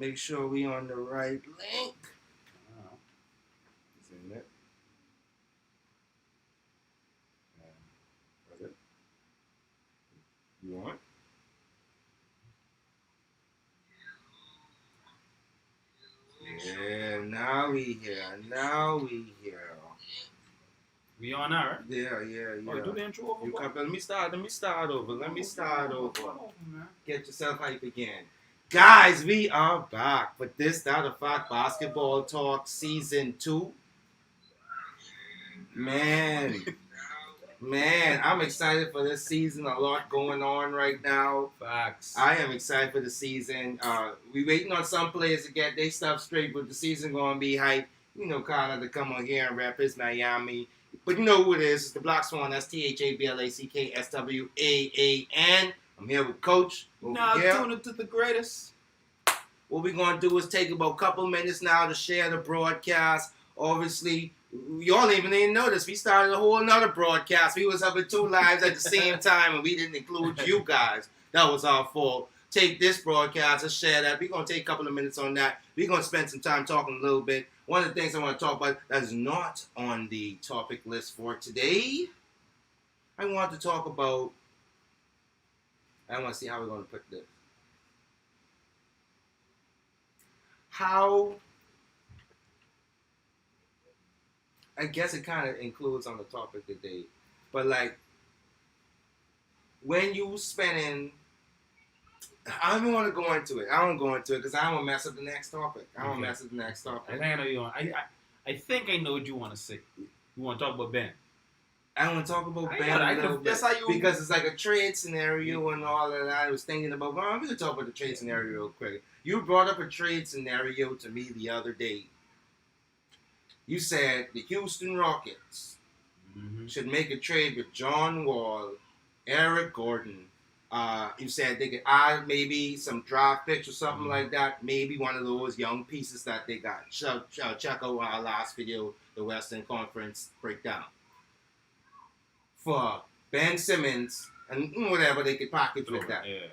make sure we on the right link. Isn't it? Was it? You want? Yeah, now we here. We on now, right? Yeah. Oh, do the intro over. You come, let me start over. Get yourself hype again. Guys, we are back with this Out of Fact Basketball Talk Season 2. Man, I'm excited for this season. A lot going on right now. Facts. I am excited for the season. We waiting on some players to get their stuff straight, but the season going to be hype. You know, Carter to come on here and rep his Miami. But you know who it is. It's the Black Swan. That's THABLACKSWAAN. I'm here with Coach. Now tune into the greatest. What we're going to do is take about a couple minutes now to share the broadcast. Obviously, y'all even know this. We started a whole nother broadcast. We was having 2 lives at the same time, and we didn't include you guys. That was our fault. Take this broadcast and share that. We're going to take a couple of minutes on that. We're going to spend some time talking a little bit. One of the things I want to talk about that is not on the topic list for today, I want to talk about, I want to see how we're going to put this. How, I guess it kind of includes on the topic today, but like, when you spending, I don't even want to go into it. I don't go into it because I don't want to mess up the next topic. I think I know you want. I think I know what you want to say. You want to talk about Ben? I want to talk about Ben a little bit because it's like a trade scenario and all of that. I was thinking about. Well, I'm going to talk about the trade scenario real quick. You brought up a trade scenario to me the other day. You said the Houston Rockets should make a trade with John Wall, Eric Gordon. You said they could add maybe some draft picks or something like that. Maybe one of those young pieces that they got. Check out our last video, the Western Conference breakdown. For Ben Simmons and whatever they could package with that. Yeah.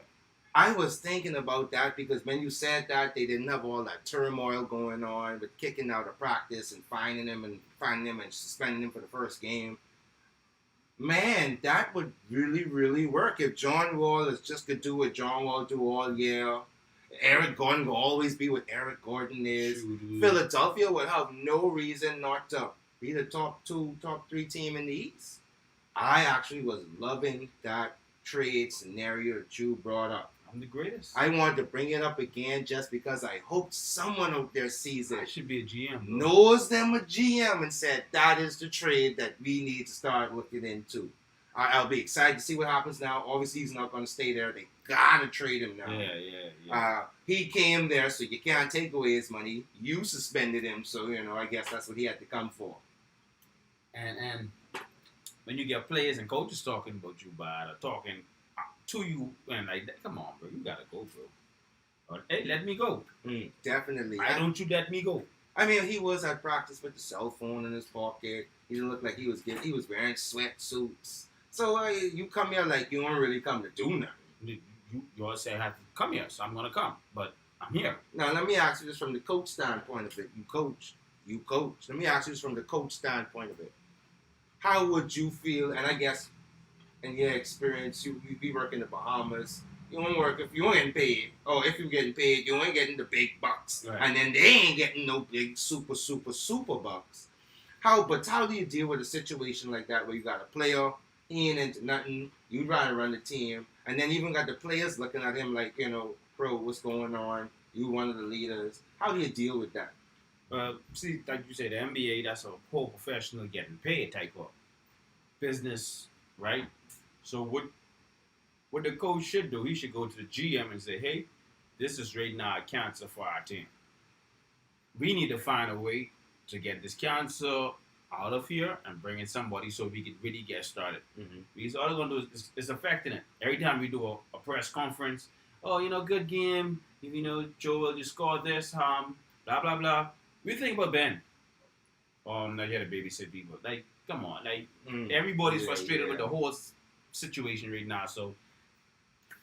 I was thinking about that because when you said that, they didn't have all that turmoil going on with kicking out of practice and finding them and suspending them for the first game. Man, that would really, really work if John Wall is just could do what John Wall do all year. Eric Gordon will always be what Eric Gordon is. Philadelphia would have no reason not to be the top 3 team in the East. I actually was loving that trade scenario that you brought up. I'm the greatest. I wanted to bring it up again just because I hope someone out there sees it. I should be a GM. Bro. Knows them a GM and said that is the trade that we need to start looking into. I'll be excited to see what happens now. Obviously, he's not going to stay there. They got to trade him now. Yeah. He came there, so you can't take away his money. You suspended him, so, I guess that's what he had to come for. And when you get players and coaches talking about you bad or talking to you and like that, come on, bro, you gotta go, bro. Or, hey, let me go. Definitely. Why don't you let me go? I mean, he was at practice with the cell phone in his pocket. He didn't look like he was wearing sweatsuits. So you come here like you don't really come to do nothing. You all say I have to come here, so I'm gonna come. But I'm here. Now let me ask you this from the coach standpoint of it. You coach. Let me ask you this from the coach standpoint of it. How would you feel? And I guess in your experience, you be working in the Bahamas. You don't work if you ain't getting paid. Or if you're getting paid, you ain't getting the big bucks. Right. And then they ain't getting no big super bucks. How do you deal with a situation like that where you got a player, he ain't into nothing, you trying to run the team, and then even got the players looking at him like, bro, what's going on? You one of the leaders. How do you deal with that? See, like you said, the NBA, that's a whole professional getting paid type of business, right? So what the coach should do, he should go to the GM and say, hey, this is right now a cancer for our team. We need to find a way to get this cancer out of here and bring in somebody so we can really get started. Because all it's going to do is affecting it. Every time we do a press conference, good game, Joel, you scored this, blah, blah, blah. We think about Ben. Now you had to babysit people. Like, come on. Like, everybody's frustrated with the whole situation right now. So,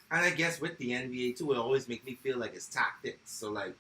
and I guess with the NBA too, it always makes me feel like it's tactics. So like,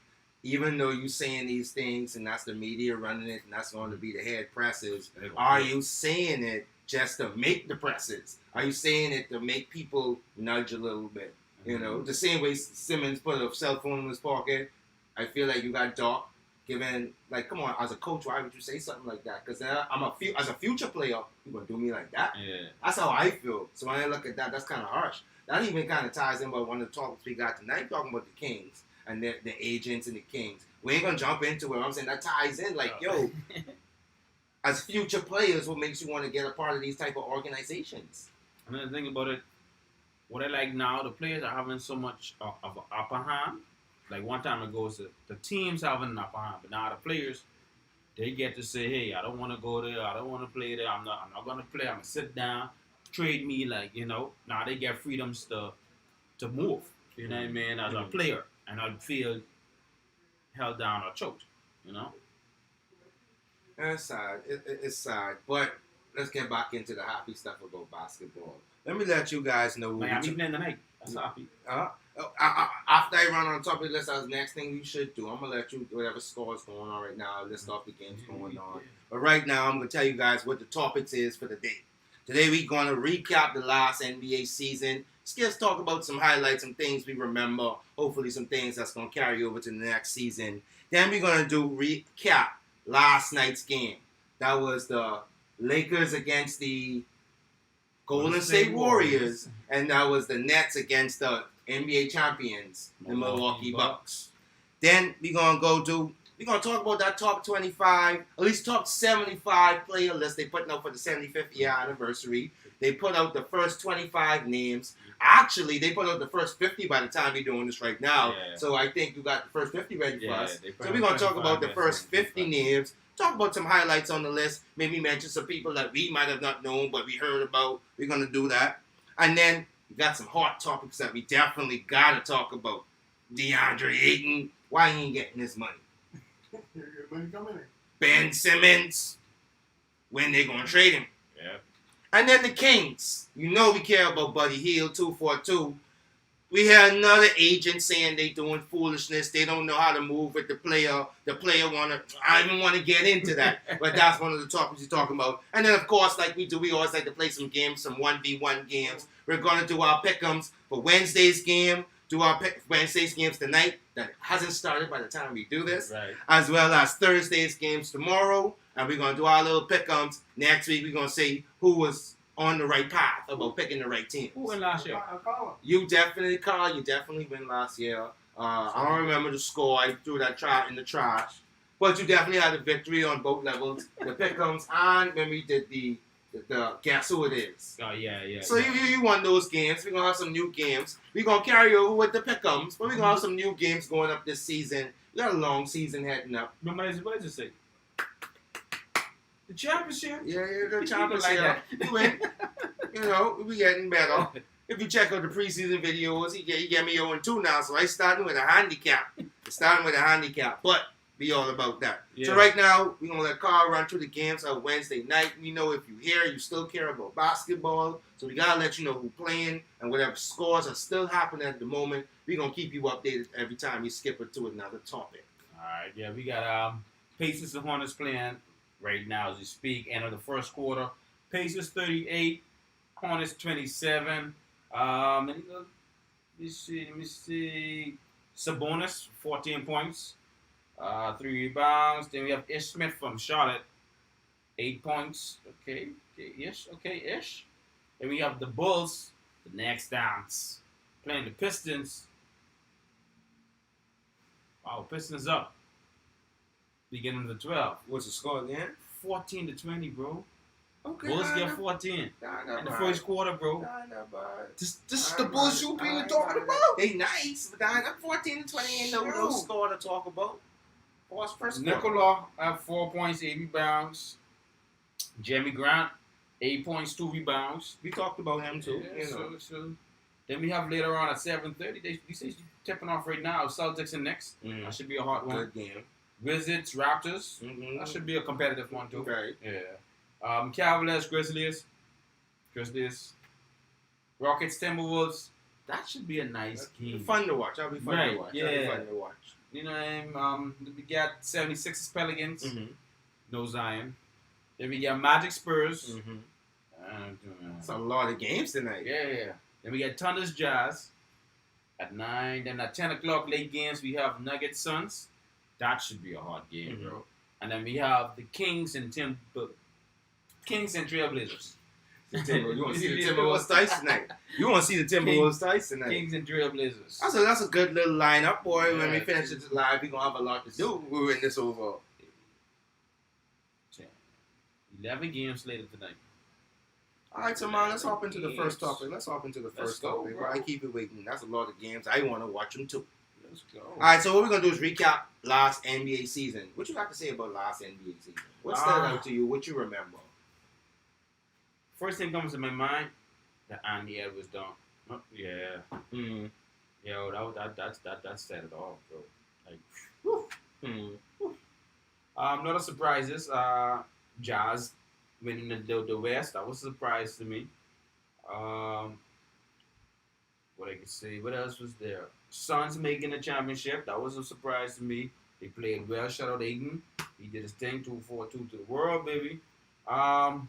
even though you saying these things and that's the media running it and that's going to be the head presses, are you saying it just to make the presses? Are you saying it to make people nudge a little bit? You know, the same way Simmons put a cell phone in his pocket. I feel like you got Doc giving, like, come on, as a coach, why would you say something like that? Because as a future player, you're going to do me like that? Yeah. That's how I feel. So when I look at that, that's kind of harsh. That even kind of ties in with one of the topics we got tonight, talking about the Kings and the agents and the Kings. We ain't going to jump into it. I'm saying that ties in, like, yo, as future players, what makes you want to get a part of these type of organizations? And then think about it, what I like now, the players are having so much of an upper hand. Like one time ago, the teams having an upper hand, but now the players, they get to say, hey, I don't want to go there, I don't want to play there, I'm not going to play, I'm going to sit down, trade me, like, you know. Now they get freedoms to move, you know what I mean, as a player, and not feel held down or choked, you know. It's sad. It's sad, but let's get back into the happy stuff about basketball. Let me let you guys know. Miami playing tonight. That's happy. After I run on top of the list, that's the next thing you should do. I'm going to let you, whatever score is going on right now, list off the games going on. But right now, I'm going to tell you guys what the topics is for the day. Today, we're going to recap the last NBA season. Just talk about some highlights, some things we remember. Hopefully, some things that's going to carry over to the next season. Then we're going to do recap last night's game. That was the Lakers against the Golden State Warriors, and that was the Nets against the NBA champions, the Milwaukee Bucks. Then we're going to talk about that top 25, at least top 75 player list they putting out for the 75th year anniversary. They put out the first 25 names. Actually, they put out the first 50 by the time we're doing this right now. Yeah. So I think you got the first 50 ready for us. So we're going to talk about the first 50 names. Talk about some highlights on the list. Maybe mention some people that we might have not known, but we heard about. We're going to do that. And then we got some hot topics that we definitely got to talk about. DeAndre Ayton, why he ain't getting his money? Ben Simmons, when they going to trade him. Yeah. And then the Kings. You know we care about Buddy Hield, 242. We had another agent saying they doing foolishness. They don't know how to move with the player. The player I even want to get into that. But that's one of the topics you're talking about. And then, of course, like we do, we always like to play some games, some 1v1 games. We're going to do our pick'ems for Wednesday's game. Do our Wednesday's games tonight. That hasn't started by the time we do this. Right. As well as Thursday's games tomorrow. And we're going to do our little pick'ems. Next week, we're going to see who was on the right path about picking the right team. Who won last year? You definitely, Carl. You definitely win last year. I don't remember the score. I threw that in the trash. But you definitely had a victory on both levels. The pick'ems and when we did the guess who it is. Oh, yeah. So you won those games. We're going to have some new games. We're going to carry over with the pick'ems. But we're going to have some new games going up this season. We got a long season heading up. No, what does it say? The championship? Yeah, the championship. Like that. You win. You know, we getting better. If you check out the preseason videos, he get me 0-2 now, so I starting with a handicap. But be all about that. Yeah. So right now, we're going to let Carl run through the games on Wednesday night. We know if you're here, you still care about basketball, so we got to let you know who's playing and whatever scores are still happening at the moment. We're going to keep you updated every time we skip it to another topic. All right, yeah, we got Pacers and Hornets playing right now as we speak. End of the first quarter. Pacers 38, Hornets 27. Let me see. Sabonis, 14 points, 3 rebounds. Then we have Ish Smith from Charlotte, 8 points. Ish. Then we have the Bulls, the next dance, playing the Pistons. Wow, Pistons up. Beginning of the 12. What's the score again? 14-20, bro. Okay. Bulls get 14 in the first quarter, bro. This is the Bulls you been talking about. They nice, but that 14-20 ain't no score to talk about. First Nikola have 4 points, 8 rebounds. Jeremy Grant, 8 points, 2 rebounds. We talked about him too. Yeah, so. Then we have later on at 7:30. They say tipping off right now. Celtics and Knicks. That should be a hot one. Good game. Wizards, Raptors. That should be a competitive one too. Right. Yeah. Cavaliers, Grizzlies. Rockets, Timberwolves. That should be a nice game. Fun to watch. That'll be fun to watch. Yeah. Fun to watch. You know, we got 76ers Pelicans. Mm-hmm. No Zion. Then we got Magic Spurs. Mm-hmm. It's Uh, a lot of games tonight. yeah. Then we got Thunder's Jazz at 9. Then at 10 o'clock late games we have Nuggets Suns. That should be a hard game, bro. And then we have the Kings and Trailblazers. You want to see the Timberwolves dice tonight? You want to see the Timberwolves dice tonight? Kings and Trailblazers. That's a good little lineup, boy. Yeah, when we finish it live, we're gonna have a lot to do. We're in this over. 11 games later tonight. All right, so man, let's hop into the first topic. Let's go, topic. bro. I keep it waiting. That's a lot of games. I want to watch them too. Let's go. All right, so what we're gonna do is recap last NBA season. What you got to say about last NBA season? What stood out to you? What you remember? First thing comes to my mind, the Andy Edwards dunk. Oh, yeah. Mm. Yo, that set it off, bro. Like, Mm. not a surprises. Jazz winning the West. That was a surprise to me. What I could say. What else was there? Suns making the championship. That was a surprise to me. They played well. Shout out Ayton. He did his thing. 2-4-2 to the world, baby. The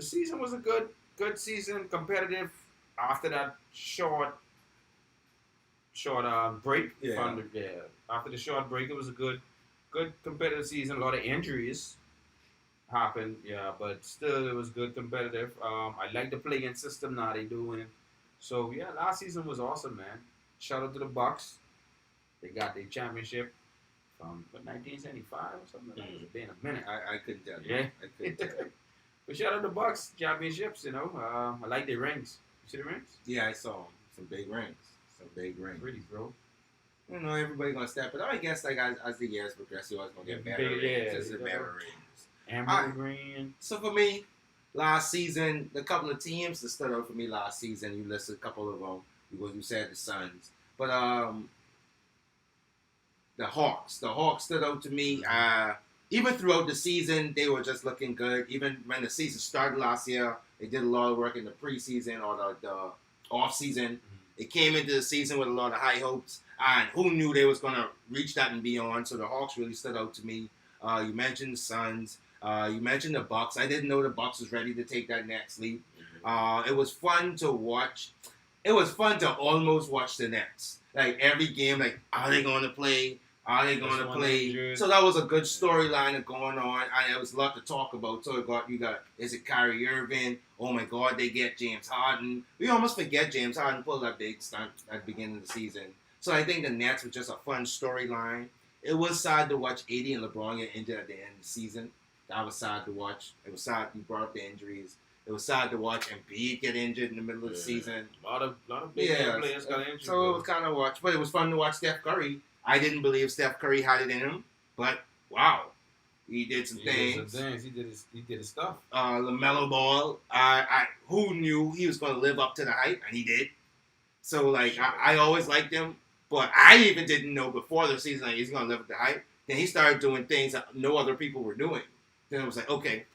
season was a good season. Competitive. After that short break. Yeah. After the short break, it was a good competitive season. A lot of injuries happened. Yeah, but still, it was good competitive. I like the play-in system now they doing. So yeah, last season was awesome, man. Shout out to the Bucks. They got their championship from 1975 or something. Like that. It's been a minute. I couldn't tell you. Yeah. I couldn't tell you. But shout out to the Bucks championships. You know, I like their rings. You see the rings? Yeah, I saw 'em. Some big rings. Pretty, bro. You know, everybody gonna step it up. I guess like as the years progress, you always gonna get better Bigger, rings. yeah, Just yeah. better rings. Amber green. So for me, last season, the couple of teams that stood out for me last season, you listed a couple of them because you said the Suns, but the Hawks stood out to me. Even throughout the season, they were just looking good. Even when the season started last year, they did a lot of work in the preseason or the off season. They came into the season with a lot of high hopes, and who knew they was gonna reach that and beyond? So the Hawks really stood out to me. You mentioned the Suns. You mentioned the Bucks. I didn't know the Bucks was ready to take that next leap. It was fun to watch. It was fun to almost watch the Nets. Like every game, like are they going to play? Are they going to play? So that was a good storyline going on, and it was a lot to talk about. So is it Kyrie Irving? Oh my God, they get James Harden. We almost forget James Harden pulled that big stunt at the beginning of the season. So I think the Nets was just a fun storyline. It was sad to watch AD and LeBron get injured at the end of the season. That was sad to watch. It was sad you brought up the injuries. It was sad to watch Embiid get injured in the middle of the season. A lot of big players got injured. So it was kind of watch, but it was fun to watch Steph Curry. I didn't believe Steph Curry had it in him, but wow, he did some things. He did his stuff. LaMelo Ball, who knew he was going to live up to the hype, and he did. So like, I always liked him, but I even didn't know before the season like, he's going to live up to the hype. Then he started doing things that no other people were doing. Then I was like, okay,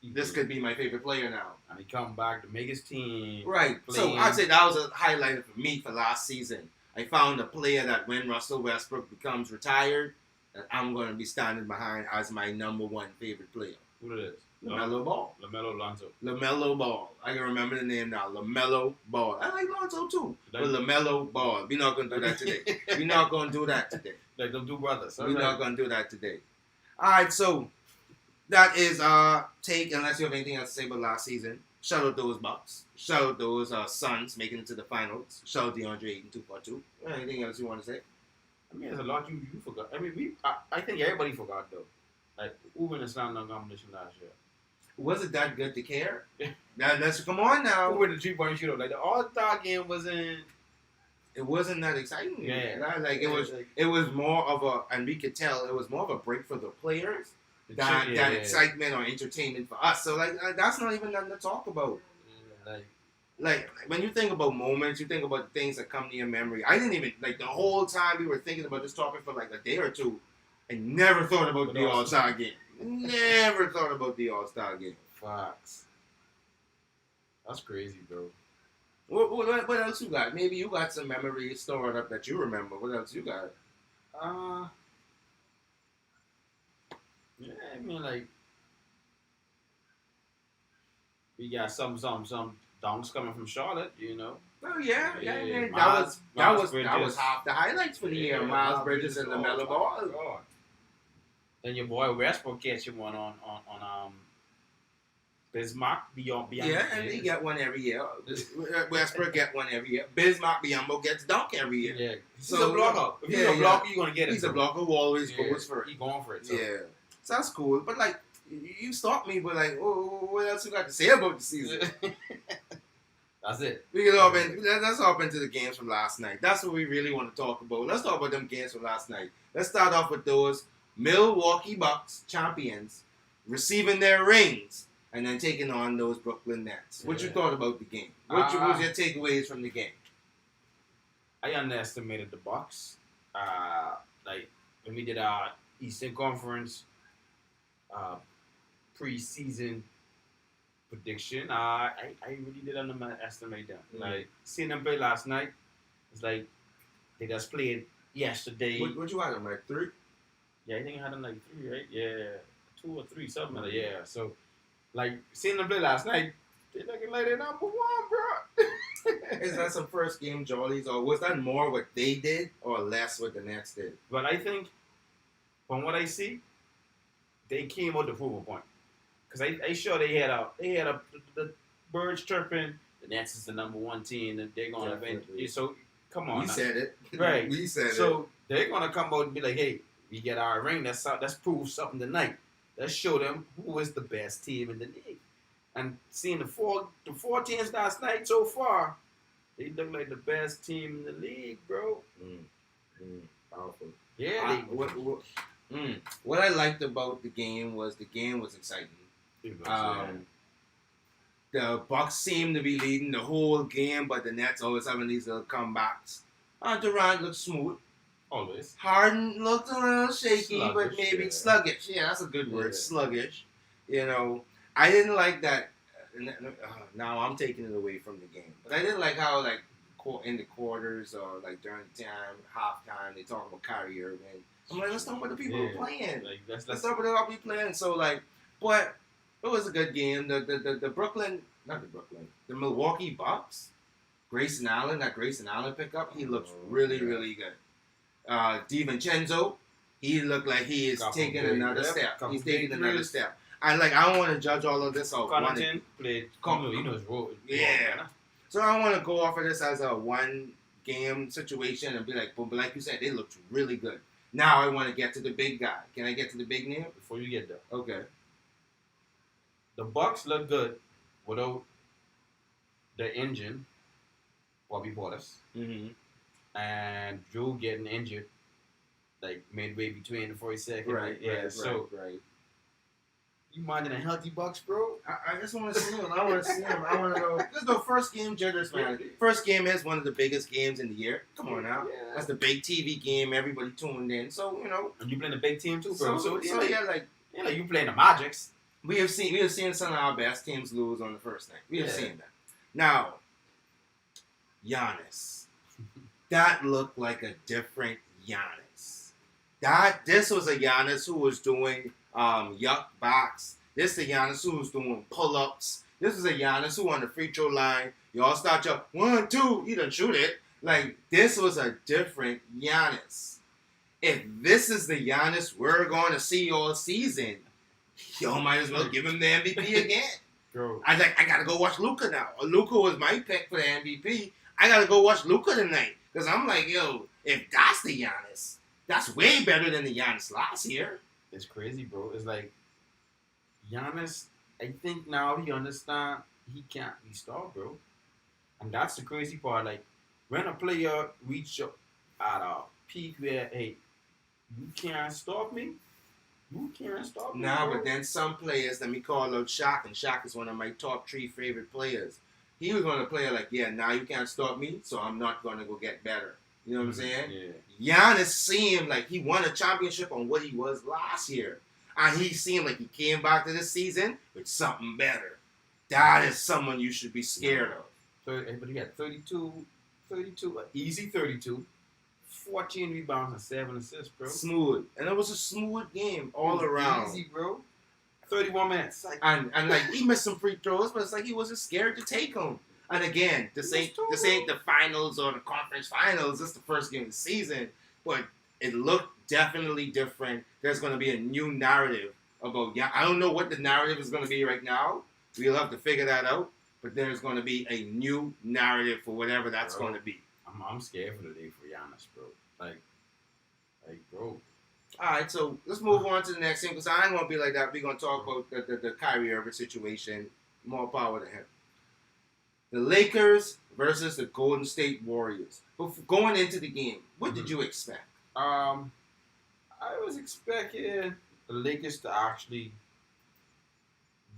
this could be my favorite player now. And he come back to make his team. Right. So I'd say that was a highlight for me for last season. I found a player that when Russell Westbrook becomes retired, that I'm going to be standing behind as my number one favorite player. Who it is? LaMelo Ball. LaMelo Ball. I can remember the name now. LaMelo Ball. I like Lonzo too. But LaMelo Ball. We're not going to do that today. We're not going to do that today. Like them two brothers. We're not going to do that today. All right, so that is take, unless you have anything else to say about last season. Shout out those Bucks. Shout out those Suns making it to the finals. Shout out DeAndre Ayton 2-4-2. Anything else you want to say? I mean, there's a lot you forgot. I mean, I think everybody forgot though. Like who won the slam dunk competition last year? Was it that good to care? Let's come on now. Who were the 3-point shooter? Like the All-Star game wasn't. It wasn't that exciting. Yeah. Like it was more of a, and we could tell it was more of a break for the players. That excitement or entertainment for us. So like that's not even nothing to talk about. Like when you think about moments, you think about things that come to your memory. I didn't even like the whole time we were thinking about this topic for like a day or two. I never thought about the All-Star game. Never thought about the All-Star game. Fox. That's crazy, bro. What else you got? Maybe you got some memories stored up that you remember. What else you got? Uh, yeah, I mean, like, we got some donks coming from Charlotte, you know. Oh yeah, yeah, Yeah, yeah. Miles That was Bridges. half the highlights for the year. Yeah, Miles Bridges and the oh Melo my Ball. God. Then your boy Westbrook catching one on Bismarck beyond Yeah, and he get one every year. Westbrook get one every year. Bismarck Biyombo gets dunk every year. Yeah, he's So, a blocker. If yeah, he's a yeah. blocker, you're gonna get it. He's a blocker who always Yeah, goes for it. he going for it. So. Yeah, so that's cool. But like, you stopped me. But like, what else you got to say about the season? That's it. We can hop in. Let's hop into the games from last night. That's what we really want to talk about. Let's talk about them games from last night. Let's start off with those Milwaukee Bucks champions receiving their rings and then taking on those Brooklyn Nets. What you thought about the game? What was your takeaways from the game? I underestimated the Bucks. Like when we did our Eastern Conference preseason prediction, I really did underestimate them. Mm. Like seeing them play last night, it's like they just played yesterday. What you had them like 3? Yeah, I think I had them like 3, right? Yeah, 2 or 3, something like that. Yeah. So, like seeing them play last night, they looking like they're number 1, bro. Is that some first game jollies, or was that more what they did or less what the Nets did? But I think, from what I see, they came out to prove a point. Because I sure they had the birds chirping. The Nets is the number 1 team, and they're gonna Definitely. so come on. We said it, right? We said it. So they're gonna come out and be like, hey, we get our ring. Let's prove something tonight. Let's show them who is the best team in the league. And seeing the four teams last night so far, they look like the best team in the league, bro. Powerful. Yeah. What I liked about the game was exciting. The Bucks seemed to be leading the whole game, but the Nets always having these little comebacks. Durant looked smooth. Always. Harden looked a little shaky, Sluggish, but maybe sluggish. Yeah, that's a good word. Yeah. Sluggish. You know, I didn't like that. Now I'm taking it away from the game, but I didn't like how like in the quarters or like during the time, halftime, they talk about Kyrie Irving. I'm like, let's talk about the people who are playing. Like, let's talk about the people playing. So like, but it was a good game. The Milwaukee Bucks. Grayson Allen pickup, he looks really good. DiVincenzo, he looked like he is taking another step. He's taking another step. I don't want to judge all of this off. Connaughton played. You know his role. Yeah. So I want to go off of this as a one game situation and be like, but like you said, they looked really good. Now I want to get to the big guy. Can I get to the big name? Before you get there. Okay. The Bucks look good without the engine, Bobby Portis, and Drew getting injured, like midway between the 42nd. Right. You minding a healthy Bucks, bro? I just want to see him. I want to know. This is the first game jitters, man. First game is one of the biggest games in the year. Come on now. Yeah. That's the big TV game. Everybody tuned in. So, you know. And you playing the big team too, bro. So you playing the Magics. We have seen some of our best teams lose on the first night. We have seen that. Now, Giannis. That looked like a different Giannis. This was a Giannis who was doing yuck backs. This is a Giannis who was doing pull-ups. This is a Giannis who on the free throw line. Y'all start your 1, 2. You done shoot it. Like, this was a different Giannis. If this is the Giannis we're going to see all season, y'all might as well give him the MVP again. Bro. I got to go watch Luka now. Luka was my pick for the MVP. I got to go watch Luka tonight. Because I'm like, yo, if that's the Giannis, that's way better than the Giannis last year. It's crazy, bro. It's like Giannis, I think now he understand he can't be stopped, bro. And that's the crazy part. Like, when a player reach at a peak where, hey, you can't stop me. You can't stop me. Nah, bro. but then some players, let me call out Shaq, and Shaq is one of my top 3 favorite players. He was going to play like, yeah, now you can't stop me, so I'm not going to go get better. You know what I'm saying? Yeah. Giannis seemed like he won a championship on what he was last year. And he seemed like he came back to this season with something better. That is someone you should be scared of. But he had 32, easy 32, 14 rebounds and 7 assists, bro. Smooth. And it was a smooth game all around. Easy, bro. 31 minutes. And like he missed some free throws, but it's like he wasn't scared to take them. And again, this ain't the finals or the conference finals. This is the first game of the season, but it looked definitely different. There's going to be a new narrative about. Yeah, I don't know what the narrative is going to be right now. We'll have to figure that out. But there's going to be a new narrative for whatever that's going to be. I'm scared for the day for Giannis, bro. Like, bro. All right, so let's move on to the next thing because I ain't gonna be like that. We're gonna talk about the Kyrie Irving situation. More power to him. The Lakers versus the Golden State Warriors. But going into the game, what did you expect? I was expecting the Lakers to actually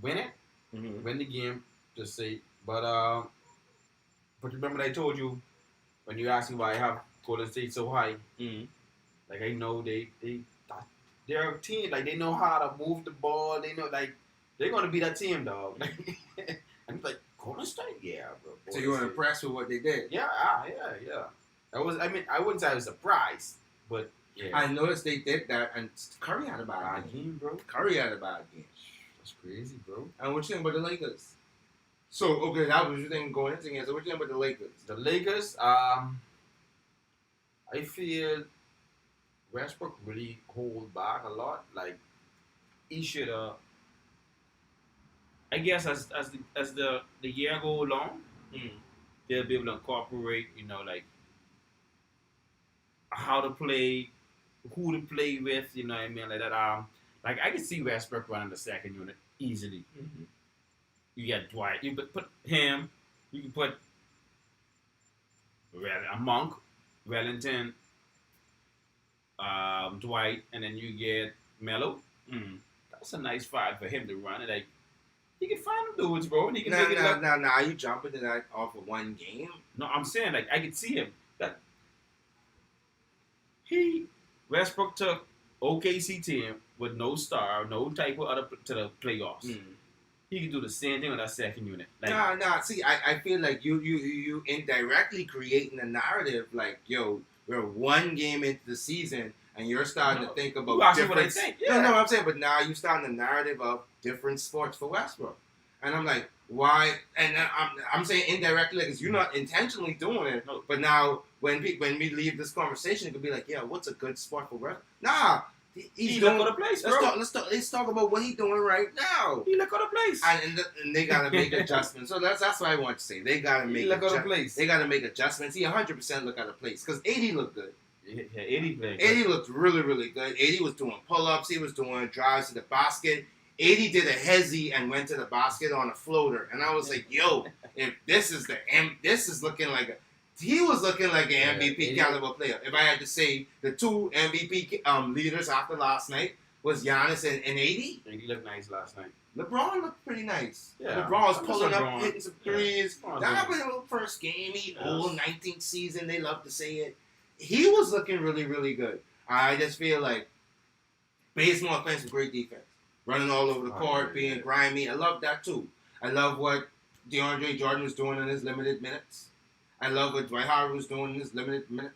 win it, win the game, just say. But remember I told you when you asked me why I have Golden State so high. Like I know they're a team. Like they know how to move the ball. They know like they're gonna be that team, dog. And like Golden State, yeah, bro. So you were impressed with what they did? Yeah. That was. I mean, I wouldn't say I was surprised, but yeah. I noticed they did that, and Curry had a bad game, bro. Curry had a bad game. That's crazy, bro. And what you think about the Lakers? So okay, that was your thing going into the game. So what you think about the Lakers? The Lakers, I feel Westbrook really hold back a lot. Like he should I guess as the year go along, they'll be able to incorporate, like how to play, who to play with, you know what I mean, like that. Like I can see Westbrook running the second unit easily. You got Dwight. You put him. You can put a Monk, Wellington, Dwight, and then you get Melo. That's a nice fight for him to run. Like he can find them dudes, bro. And he can make it look. Now, are you jumping to that off of one game? No, I'm saying like I can see him. That Westbrook took OKC team with no star, no type of other to the playoffs. He can do the same thing with that second unit. Like, nah. See, I feel like you indirectly creating a narrative like, yo, we're one game into the season and you're starting to think about different. What I think. Yeah. No, I'm saying, but now you starting the narrative of different sports for Westbrook, and I'm like, why? And I'm saying indirectly because you're not intentionally doing it. No. But now when we leave this conversation, it could be like, yeah, what's a good sport for Westbrook? Nah. He look at the place, bro. Let's talk about what he's doing right now. He look at the place, and they gotta make adjustments. So that's what I want to say. They gotta make adjustments. They gotta make adjustments. He 100% look at the place because 80 looked good. Yeah, 80 played. 80 looked really, really good. 80 was doing pull-ups. He was doing drives to the basket. 80 did a hezzy and went to the basket on a floater, and I was like, yo, if this is this is looking like a. He was looking like an MVP caliber player. If I had to say the two MVP leaders after last night was Giannis and 80. He looked nice last night. LeBron looked pretty nice. Yeah, LeBron was pulling up, hitting some threes. Yeah. That was his first game. Old 19th season. They love to say it. He was looking really, really good. I just feel like baseball playing some great defense. Running all over the court, being grimy. I love that too. I love what DeAndre Jordan was doing in his limited minutes. I love what Dwight Howard was doing in his limited minutes.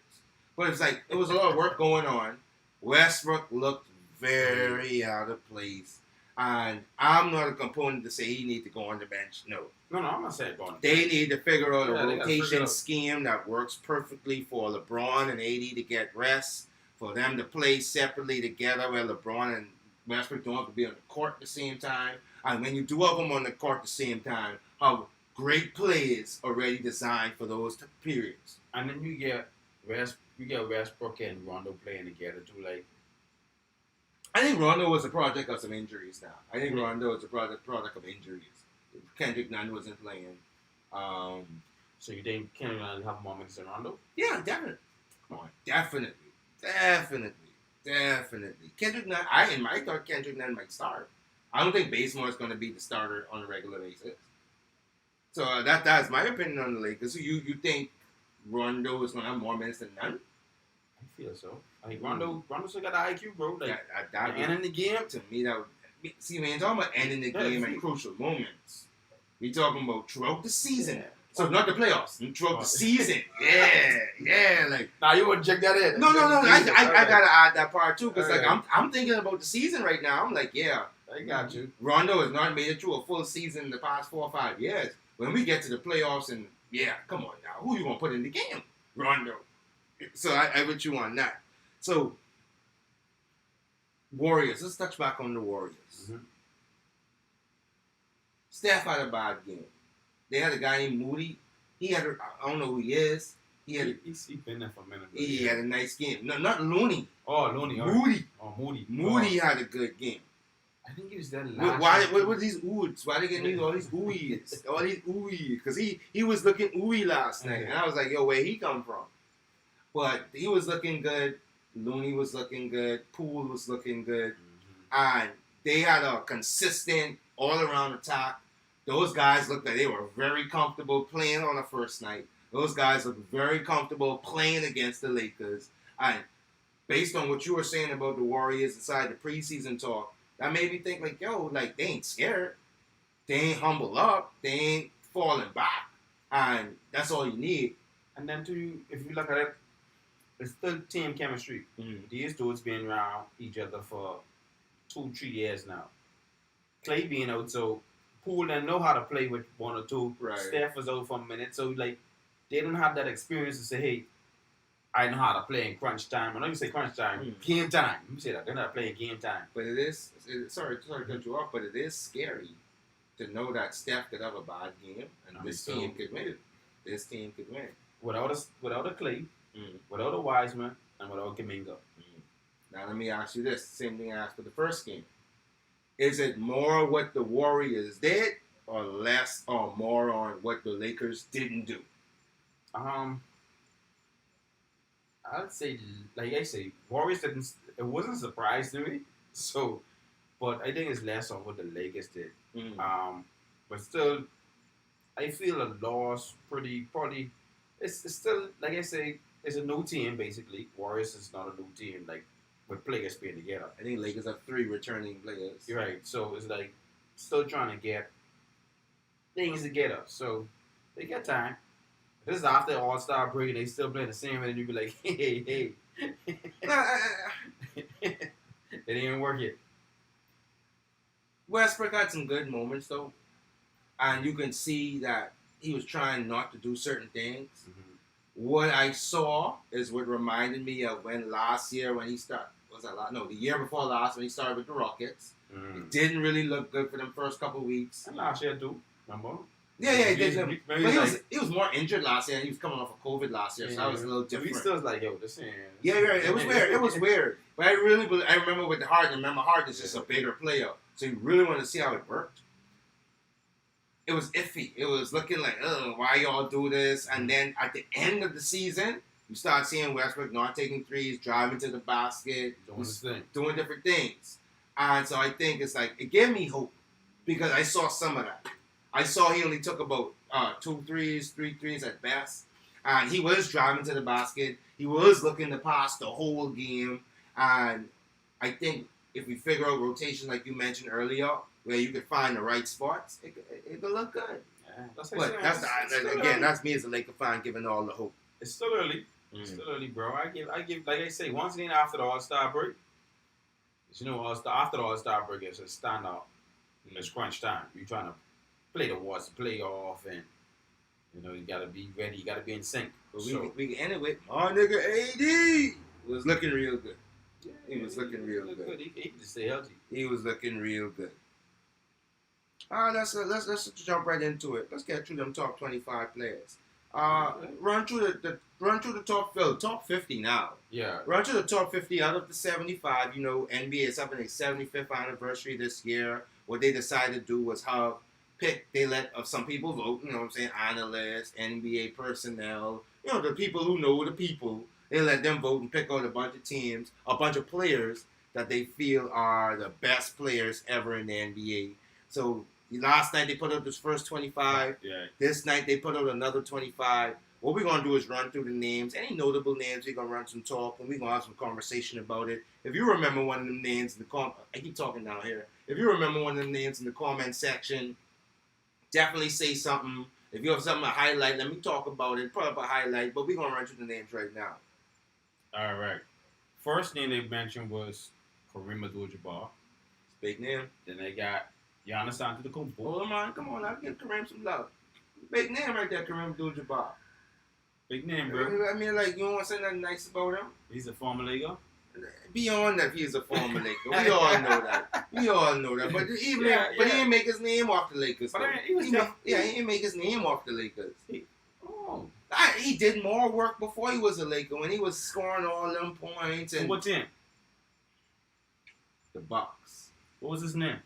But it's like, it was a lot of work going on. Westbrook looked very out of place. And I'm not a component to say he needs to go on the bench. No, I'm not saying go on the bench. They need to figure out a rotation scheme that works perfectly for LeBron and AD to get rest, for them to play separately together where LeBron and Westbrook don't have to be on the court at the same time. And when you do have them on the court at the same time, how great plays already designed for those periods. And then you get Westbrook and Rondo playing together too. Like, I think Rondo was a product of some injuries now. I think Rondo is a product of injuries. Kendrick Nunn wasn't playing. So you think Kendrick Nunn have more minutes than Rondo? Yeah, definitely. Come on, definitely. Kendrick Nunn. I thought Kendrick Nunn might start. I don't think Bazemore is going to be the starter on a regular basis. So that's my opinion on the Lakers. So you think Rondo is going to have more minutes than Nunn? I feel so. I think Rondo still got the IQ, bro. Like, ending the game, to me, that would... See, man, talking about ending the game at crucial moments. We talking about throughout the season. So not the playoffs, throughout the season. Yeah, like. Now you want to check that in? No. I gotta add that part too, because like Right. I'm thinking about the season right now. I'm like, yeah, I got you. Rondo has not made it through a full season in the past 4 or 5 years. When we get to the playoffs, and yeah, come on now, who you gonna put in the game? Rondo. So I with you on that. So Warriors. Let's touch back on the Warriors. Mm-hmm. Steph had a bad game. They had a guy named Moody. He had I don't know who he is. He's been there for a minute. He had a nice game. No, not Looney. Oh, Looney. Moody. Oh, Moody. Moody had a good game. I think he was there last Why? What these oods? Why they getting all these ooies? All these ooies? Because he was looking ooey last night, and I was like, yo, where he come from? But he was looking good. Looney was looking good. Poole was looking good, and they had a consistent all around attack. Those guys looked like they were very comfortable playing on the first night. Those guys looked very comfortable playing against the Lakers. And based on what you were saying about the Warriors inside the preseason talk, that made me think like, yo, like they ain't scared. They ain't humble up. They ain't falling back. And that's all you need. And then if you look at it, it's still team chemistry. Mm. These dudes been around each other for 2-3 years now. Clay being out, so Poole didn't know how to play with one or two. Right. Steph was out for a minute, so like they don't have that experience to say, hey, I know how to play in crunch time. I know you say crunch time, game time. You say that they're not playing game time. But sorry to cut you off, but it is scary to know that Steph could have a bad game and this team could win. This team could win. Without a Clay, without a Wiseman, and without Kuminga. Now let me ask you this: same thing I asked for the first game. Is it more what the Warriors did, or less, or more on what the Lakers didn't do? I'd say, like I say, Warriors didn't. It wasn't a surprise to me. So, but I think it's less on what the Lakers did. But still, I feel a loss probably. It's still, like I say, it's a new team basically. Warriors is not a new team like with players being together. I think Lakers have 3 returning players. You're right. So it's like still trying to get things together. So they get time. This is after All-Star break and they still playing the same, and then you be like, hey. It didn't work yet. Westbrook had some good moments though, and you can see that he was trying not to do certain things. What I saw is what reminded me of when last year when he started. The year before last when he started with the Rockets. It didn't really look good for them first couple of weeks. And last year too, remember? Yeah, he did. But he was more injured last year, and he was coming off of COVID last year, so that was a little different. He still was like, yo, this ain't... Yeah, it was weird. It was weird. But I remember with Harden. Harden's just a bigger player, so you really want to see how it worked. It was iffy. It was looking like, why y'all do this? And then at the end of the season, you start seeing Westbrook not taking threes, driving to the basket, doing different things. And so I think it's like, it gave me hope because I saw some of that. I saw he only took about 2 threes, 3 threes at best. And he was driving to the basket. He was looking to pass the whole game. And I think if we figure out rotation like you mentioned earlier, where you could find the right spots, it could look good. Yeah, that's me as a Laker fan giving all the hope. It's still early. It's still early, bro. I give, like I say, once again after the All-Star break, after the All-Star break, it's a standout. It's crunch time. You're trying to play the playoff, and you gotta be ready. You gotta be in sync. But we can end it with my nigga AD was looking real good. Yeah, he was looking real good. He can just stay healthy. He was looking real good. All right, let's jump right into it. Let's get through them top 25 players. Run through the top 50 now. Yeah. Run through the top 50 out of the 75. NBA is having a 75th anniversary this year. What they decided to do was they let some people vote. Analysts, NBA personnel. The people who know the people. They let them vote and pick out a bunch of teams, a bunch of players that they feel are the best players ever in the NBA. So last night they put out this first 25. Yeah. This night they put out another 25. What we're going to do is run through the names. Any notable names, we're going to run some talk, and we're going to have some conversation about it. If you remember one of them names in the I keep talking down here. If you remember one of them names in the comment section, definitely say something. If you have something to highlight, let me talk about it. Put up a highlight, but we're gonna run through the names right now. All right. First name they mentioned was Kareem Abdul-Jabbar. Big name. Then they got Giannis Antetokounmpo. Hold on, come on, I'll give Kareem some love. Big name right there, Kareem Abdul-Jabbar. Big name, bro. I mean, like, you don't want to say nothing nice about him? He's a former Laker. Beyond that, he's a former Laker. We all know that. We all know that. But he didn't make his name off the Lakers. But he didn't make his name off the Lakers. He did more work before he was a Laker when he was scoring all them points. And what team? The Bucks. What was his name?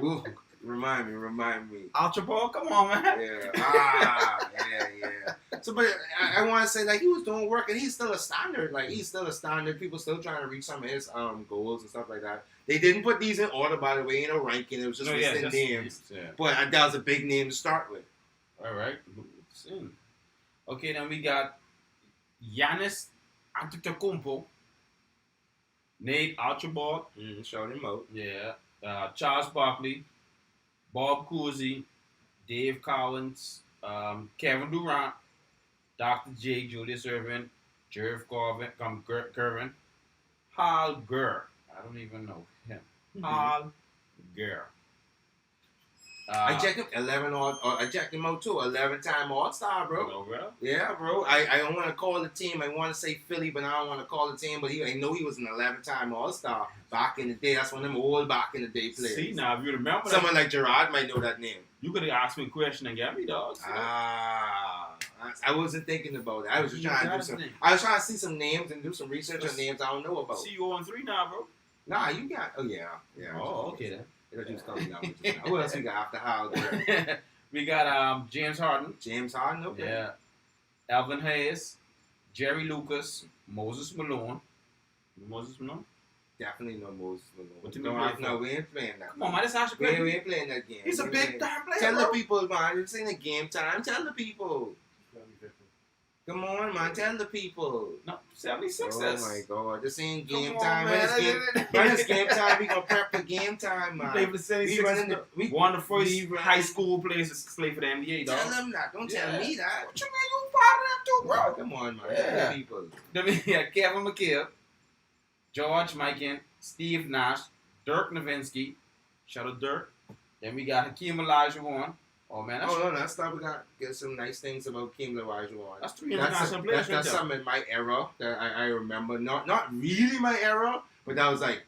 Ooh, remind me. Ultra Ball? Come on, man. Yeah. So, but I want to say, like, he was doing work, and he's still a standard. Like, he's still a standard. People still trying to reach some of his goals and stuff like that. They didn't put these in order, by the way, in a ranking. It was just listing names. Yeah. But that was a big name to start with. All right. Okay, then we got Giannis Antetokounmpo, Nate Archibald. Shout him out. Yeah. Charles Barkley, Bob Cousy, Dave Collins, Kevin Durant, Dr. J, Julius Erving, Jerv Curran, Hal Gurr. I don't even know him. Hal Gurr. I checked him 11 I checked him out too. 11-time All-Star, bro. Hello, bro. Yeah, bro. I don't want to call the team. I want to say Philly, but I don't want to call the team. But I know he was an 11-time All-Star back in the day. That's one of them old back in the day players. See, now if you remember someone like Gerard might know that name. You could have asked me a question and got me, dog. I wasn't thinking about it. I was just trying to do some. I was trying to see some names and do some research on names I don't know about. See you on 3 now, bro. Nah, you got. Oh yeah. Oh, okay then. Who else we got after Howard? We got James Harden. Okay. Yeah. Alvin Hayes, Jerry Lucas, Moses Malone. Definitely no Moses Malone. What you mean? No, we ain't playing that. Come on, man. This is how we ain't playing that game. He's a big time player. Tell the people, man. It's in the game time. Tell the people. Come on, man. Tell the people. No, 76ers. Oh, my God. This ain't game Come time. on, man. When it's game time, we going to prep for game time, man. We play for the 76ers. One of the first high school players to play for the NBA, dog. Tell them that. Don't tell me that. What you mean? You part of them too, bro. Come on, man. Yeah. Tell the people. Then we got Kevin McHale, George Mikan, Steve Nash, Dirk Nowitzki. Shout out Dirk. Then we got Hakeem Olajuwon. Oh, man. That's stuff. We got get some nice things about Hakeem Olajuwon. That's 3 international players. That's something in my era that I remember. Not really my era, but that was like,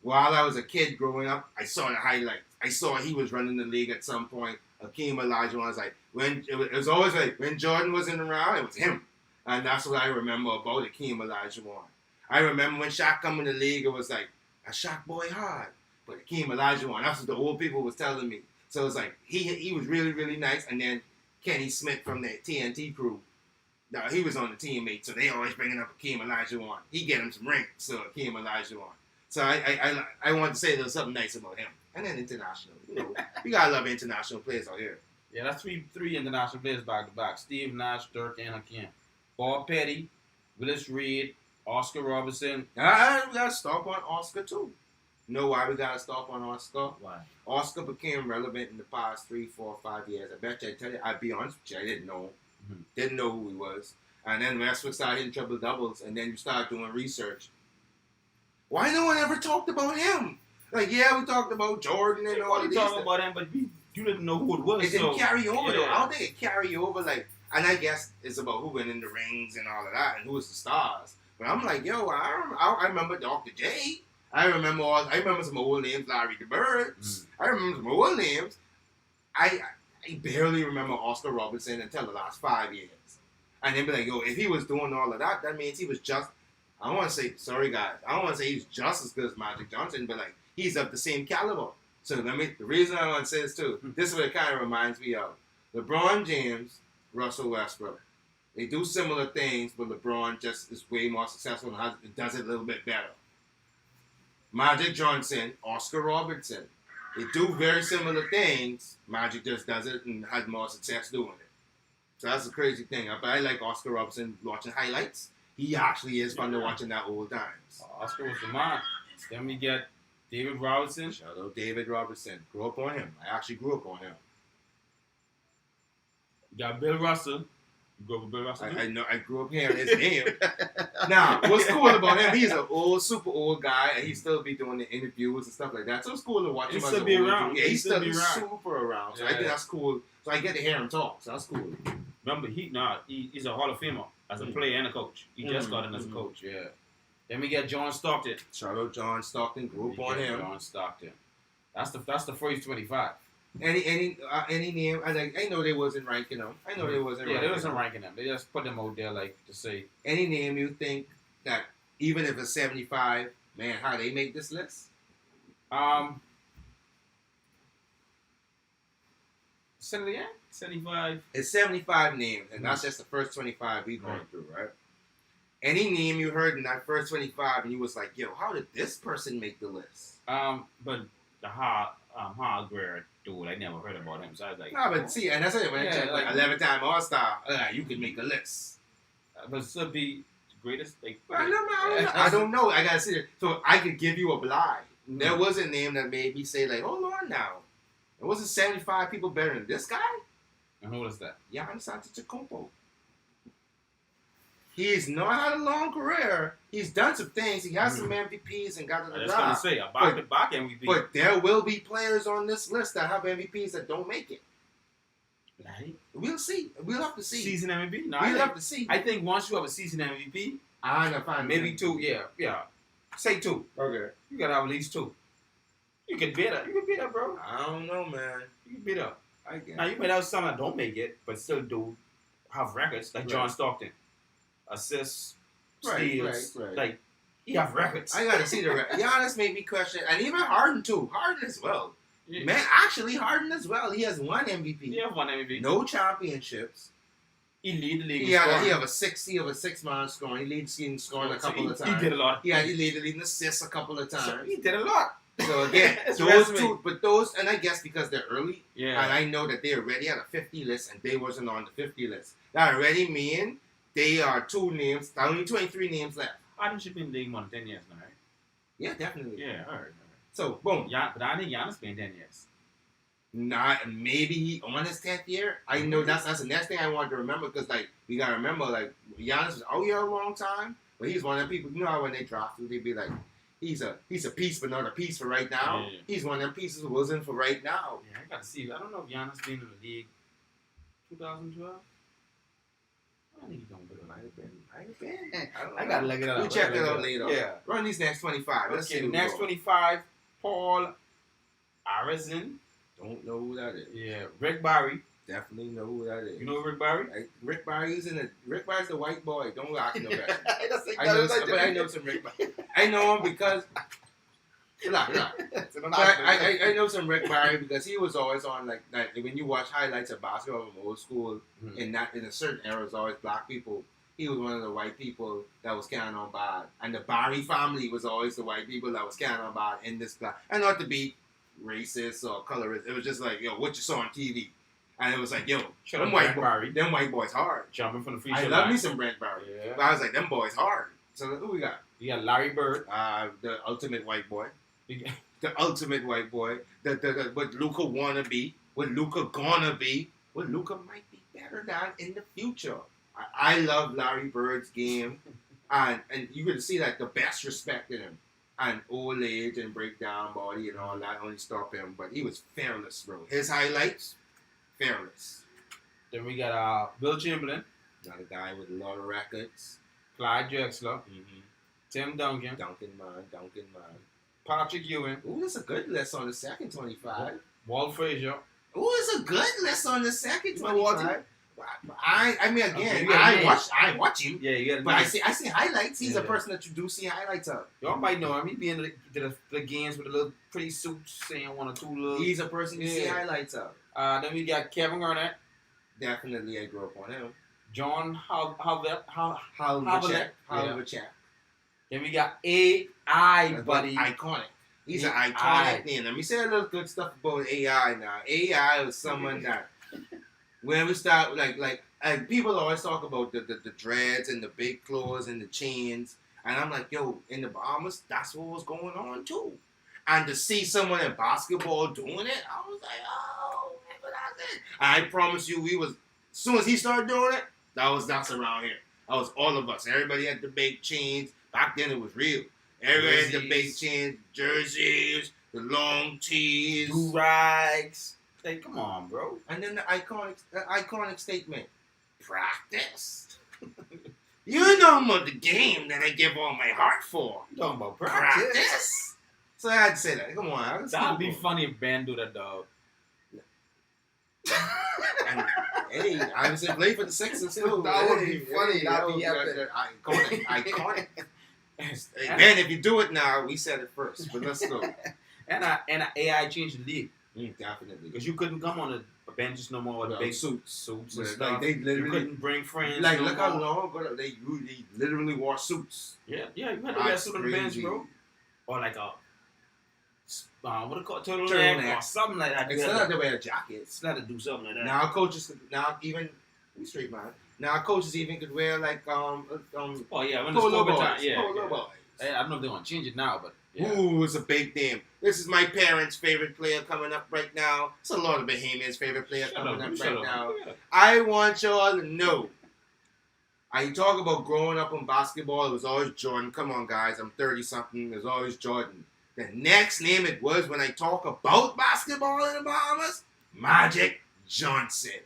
while I was a kid growing up, I saw the highlights. I saw he was running the league at some point. Hakeem Olajuwon was like, it was always like, when Jordan wasn't around, it was him. And that's what I remember about Hakeem Olajuwon. I remember when Shaq come in the league, it was like, a Shaq boy hard. But Hakeem Olajuwon, that's what the old people was telling me. So it was like, he was really, really nice. And then Kenny Smith from the TNT crew, he was on the teammate. So they always bringing up Hakeem Olajuwon. He get him some rings, so Hakeem Olajuwon. So I wanted to say there's something nice about him. And then international. You know, we got to love international players out here. Yeah, that's three international players back to back. Steve Nash, Dirk, and Hakeem. Bob Petty, Willis Reed, Oscar Robertson. We got to stop on Oscar, too. You know why we got to stop on Oscar? Why? Oscar became relevant in the past 3, 4, 5 years. I bet you, I tell you, I'd be honest with you, I didn't know. Didn't know who he was. And then Westbrook started hitting triple doubles, and then you start doing research. Why no one ever talked about him? Like, yeah, we talked about Jordan and all of these. Talking about him, but you didn't know who it was. It didn't carry over, though. I don't think it carry over, like, and I guess it's about who went in the rings and all of that, and who was the stars. But I'm like, yo, I remember Dr. J. I remember some old names, Larry the Bird. I remember some old names. I barely remember Oscar Robertson until the last 5 years. And then be like, yo, if he was doing all of that, that means he was just, I don't want to say, sorry guys, I don't want to say he's just as good as Magic Johnson, but like, he's of the same caliber. So the reason I want to say this too, this is what it kind of reminds me of. LeBron James, Russell Westbrook. They do similar things, but LeBron just is way more successful and does it a little bit better. Magic Johnson, Oscar Robertson. They do very similar things. Magic just does it and has more success doing it. So that's a crazy thing. But I like Oscar Robertson watching highlights. He actually is fun to watch in that old times. Oscar was the man. Then we get David Robinson. Shout out David Robertson. Grew up on him. I actually grew up on him. You got Bill Russell. You grew up with Bill Russell. I know. I grew up hearing his name. Now, what's cool about him? He's an super old guy, and he still be doing the interviews and stuff like that. So it's cool to watch him. He still be around. Yeah, he's still be around. super around. So Yeah. I think that's cool. So I get to hear him talk. So that's cool. Remember, he's a Hall of Famer as a player and a coach. He just got in as a coach. Yeah. Then we got John Stockton. Shout out John Stockton. Grew up on him. John Stockton. That's the first 25. Any name? I know they wasn't ranking them. I know they wasn't. Yeah, ranking they wasn't them. ranking them. They just put them out there like to say. Any name you think that even if it's 75, man, how they make this list? 75. It's 75 names, and that's just the first 25 we going through, right? Any name you heard in that first 25, and you was like, yo, how did this person make the list? But the Hardware dude, I never heard about him, so I was like, No, but see, and that's it. When I check like 11-time All-Star, you can make a list. but still be the greatest. Like, I don't know. I gotta see it. So I could give you a blind. There was a name that made me say, like, hold on now. It wasn't 75 people better than this guy? And who was that? Giannis Antetokounmpo. He's not had a long career. He's done some things. He has some MVPs and got to the I was going to say, a back-to-back MVP. But there will be players on this list that have MVPs that don't make it. Right. We'll see. We'll have to see. Season MVP? No, We'll have to see. I think once you have a season MVP, I know, fine. maybe two, yeah. Say two. Okay. You got to have at least two. You can beat up. You can beat up, bro. I don't know, man. You can beat up. I guess. Now, you might have some that don't make it, but still do have records, like John Stockton. Assists, steals. Right. Like, he have records. I got to see the record. Giannis made me question, and even Harden, too. Harden as well. Yeah. Man, actually, Harden as well. He has one MVP. He have one MVP. No championships. He lead the league. He have a 6-man scoring. He leads in scoring a couple of times. He did a lot. Yeah, he lead in assists a couple of times. So he did a lot. So again, those, and I guess because they're early, yeah, and I know that they already had a 50 list, and they wasn't on the 50 list. That already mean they are 2 names, only 23 names left. Harden should be in the league more than 10 years now, right? Yeah, definitely. Yeah, all right. So boom. Yeah, but I think Giannis been 10 years. Not maybe he on his 10th year. I know that's the next thing I wanted to remember because like we gotta remember like Giannis was out here a long time, but he's one of the people. You know how when they draft you, they be like. He's a piece, but not a piece for right now. Yeah. He's one of them pieces who wasn't for right now. Yeah, I got to see. I don't know if Giannis been in the league 2012. I think he's going to be. Might have been. I got to look it up. We'll check it out later. Yeah. Run these next 25. Let's see Okay, who next goes. 25, Paul Arizin. Don't know who that is. Yeah, Rick Barry. Definitely know who that is. You know Rick Barry? Rick Barry's Rick Barry's the white boy. Don't ask no better. I I know some Rick Barry. I know him because I know some Rick Barry because he was always on like when you watch highlights of basketball from old school in a certain era, it was always black people. He was one of the white people that was carrying on bad, and the Barry family was always the white people that was carrying on bad in this class. And not to be racist or colorist, it was just like, yo, what you saw on TV. And it was like, yo, them white boys hard. Jumping from the free I throw love line. me some Brent Barry. Yeah. But I was like, them boys hard. So who we got? You got Larry Bird. The ultimate white boy. You got- The ultimate white boy. The what Luka wanna be. What Luka gonna be. What Luka might be better than in the future. I love Larry Bird's game. And you could see like the best respect in him. And old age and breakdown body and all that only stop him. But he was fearless, bro. His highlights, fearless. Then we got Bill Chamberlain, Not a guy with a lot of records. Clyde Drexler, Tim Duncan, Duncan man. Patrick Ewing, Ooh, that's a good list on the second 25. Walt Frazier. Ooh, it's a good list on the second You know what? 25. I mean, again, Okay, you got I watch him. Yeah, you got. But I see highlights. He's a Yeah. person that you do see highlights of. Y'all might know him. He be in the games with the little pretty suits, saying one or two little. He's a person you see Yeah. highlights of. Then we got Kevin Garnett, Definitely, I grew up on him. John Havlicek. Then we got AI, buddy. Iconic. He's an AI. iconic name. Let me say a little good stuff about AI now. AI was someone that when we start like people always talk about the dreads and the big clothes and the chains, and I'm like, yo, in the Bahamas, that's what was going on too. And to see someone in basketball doing it, I was like, oh, but that's it. I promise you, as soon as he started doing it, that was us around here. That was all of us. Everybody had the big chains. Back then, it was real. Everybody had the big chains, jerseys, the long tees, do-rags. Like, come on, bro. And then the iconic statement, practice. You know about the game that I give all my heart for. You talking about practice? So I had to say that. Come on. That'd be funny if Ben do that, dog. And, hey, I was play for the Sixers too. That would be funny. That'd be epic. Iconic. Hey, man, if you do it now, we said it first, but let's go. And AI changed the league. Definitely. Because you couldn't come on a benches no more with the big suits and stuff. Like they literally, you couldn't bring friends. Like, no look more. how long ago they literally wore suits. Yeah, you had to wear a suit on the bench, bro. Or like a what do you call it, turtleneck or something like that. Instead of to wear jackets. Instead of do something like that. Now coaches, we straight man. Now coaches even could wear like oh yeah, when it's polo boys. time, yeah. Polo boys. I don't know if they're gonna change it now, but yeah. Ooh, it's a big name. This is my parents' favorite player coming up right now. It's a lot of Bahamians' favorite player coming up right now. Yeah. I want y'all to know. I talk about growing up in basketball. It was always Jordan. Come on, guys. I'm 30-something. It was always Jordan. The next name it was when I talk about basketball in the Bahamas, Magic Johnson.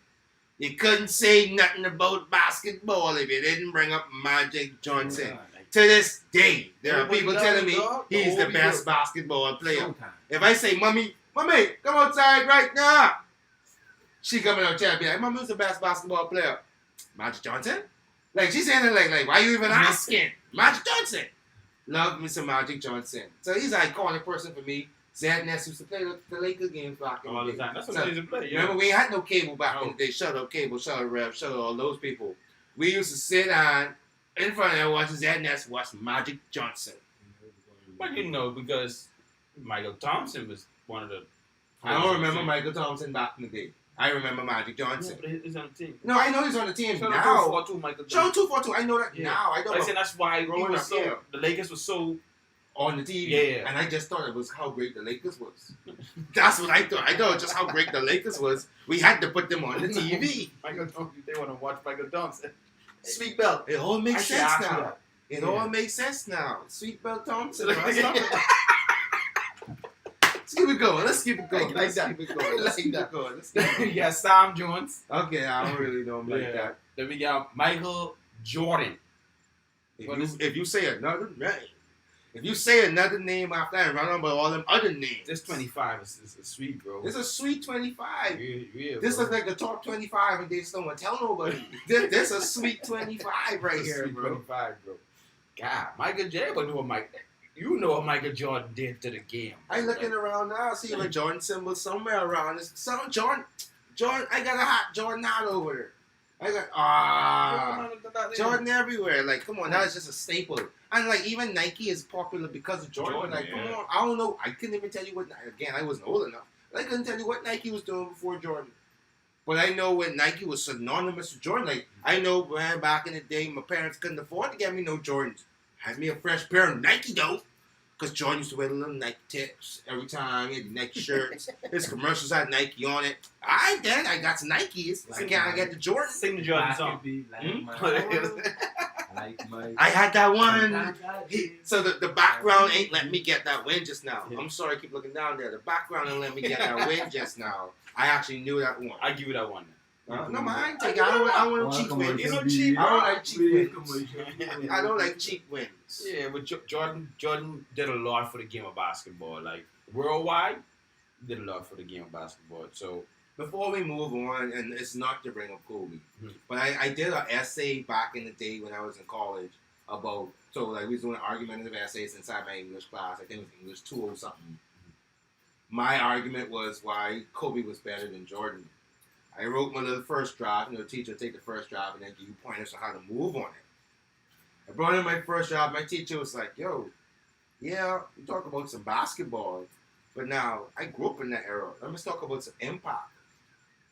You couldn't say nothing about basketball if you didn't bring up Magic Johnson. Yeah. To this day, there are Everybody people knows, telling me dog. he's the The best whole basketball player. Showtime. If I say, Mommy, come outside right now. She coming out there and be like, Mommy, who's the best basketball player? Magic Johnson? Like, she's saying it like, why you even asking? Magic Johnson. Love me some Magic Johnson. So he's an iconic person for me. Zed Ness used to play the Lakers games back in All the the day. time. That's what So, they used to play. Yeah. remember, we had no cable back in No. the day. Shut up, cable, shut up, Rev, shut up, all those people. We used to sit on in front of them watching Zed Ness watch Magic Johnson. But you know, because Michael Thompson was one of the. I don't remember Michael Thompson back in the day. I remember Magic Yeah, Johnson. but he's on the team. No, I know he's on the team Shout now. out to 2-4-2 Michael Show Thompson. 242. I know that Yeah. now. I don't I know said that's why he Growing was up, so. yeah. The Lakers was so. on the TV. Yeah. And I just thought it was how great the Lakers was. That's what I thought. I thought just how great the Lakers was. We had to put them on the TV. Michael Thompson. They want to watch Michael Thompson. Sweet belt. It all makes I should sense ask you now. that. It Yeah. all makes sense now. Sweet Bell Thompson. Let's keep it going. Let's keep it going. Like Let's that. keep it going. Let's keep it going. Let's keep it going. Yeah, Sam Jones. Okay, I don't really know him like Yeah. that. Then we got Michael Jordan. If you say another name after I run on by all them other names. This 25 is sweet, bro. This is a sweet 25. Yeah, This bro. looks like a top 25 and they just don't want to tell nobody. This a sweet 25 right here, Sweet bro. 25, bro. God, Michael Jordan, but you know what Michael Jordan did to the game. I looking around now, see a Jordan symbol somewhere around. It's some Jordan, I got a hot Jordan hat over there. I got Jordan everywhere. Like, come on, that's just a staple. And like, even Nike is popular because of Jordan. Jordan, Like, come yeah. on, I don't know. I couldn't even tell you what. Again, I wasn't old enough. I couldn't tell you what Nike was doing before Jordan. But I know when Nike was synonymous with Jordan. Like, I know when back in the day, my parents couldn't afford to get me no Jordans. Had me a fresh pair of Nike though. Because Jordan used to wear the little Nike tips every time. He had the Nike shirts. His commercials had Nike on it. I got some Nikes. I got the Jordan. Sing the Jordan song. I had that one. So the background ain't letting me get that win just now. I'm sorry, I keep looking down there. The background ain't letting me get that win just now. I actually knew that one. I give you that one. No, I ain't taking. I don't want cheap wins. You know, cheap. I don't like cheap wins. I don't like cheap wins. Yeah, but Jordan did a lot for the game of basketball. Like worldwide, he did a lot for the game of basketball. So Before we move on, and it's not to bring up Kobe, but I did an essay back in the day when I was in college about, so like we was doing argumentative essays inside my English class. I think it was English 2 or something. My argument was why Kobe was better than Jordan. I wrote my little first draft, the teacher would take the first draft and then give you pointers on how to move on it. I brought in my first draft, my teacher was like, yo, yeah, we talk about some basketball, but now I grew up in that era. Let's talk about some impact.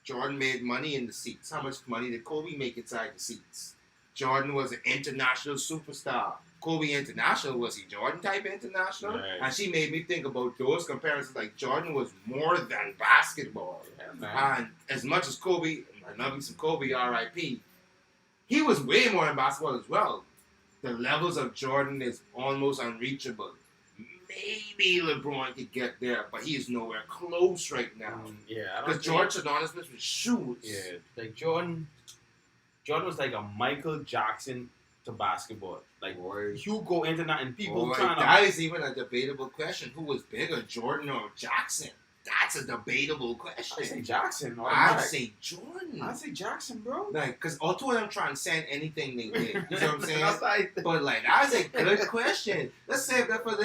Jordan made money in the seats. How much money did Kobe make inside the seats? Jordan was an international superstar. Kobe international? Was he Jordan type international? Right. And she made me think about those comparisons. Like Jordan was more than basketball. Yeah, man. And as much as Kobe, I love me some Kobe, R.I.P. He was way more in basketball as well. The levels of Jordan is almost unreachable. Maybe LeBron could get there, but he is nowhere close right now. Yeah, I don't Because think- George Adonis with shoes. Yeah, like Jordan was like a Michael Jackson to basketball. Like Boy. you go into that and people Boy, trying that to. is even a debatable question. Who was bigger, Jordan or Jackson? That's a debatable I say question. Jackson. I'd say Jordan. I say Jackson, bro. Like, because all two of them transcend anything they did. You know what I'm saying? That's like, But like, that's a good question. Let's save that for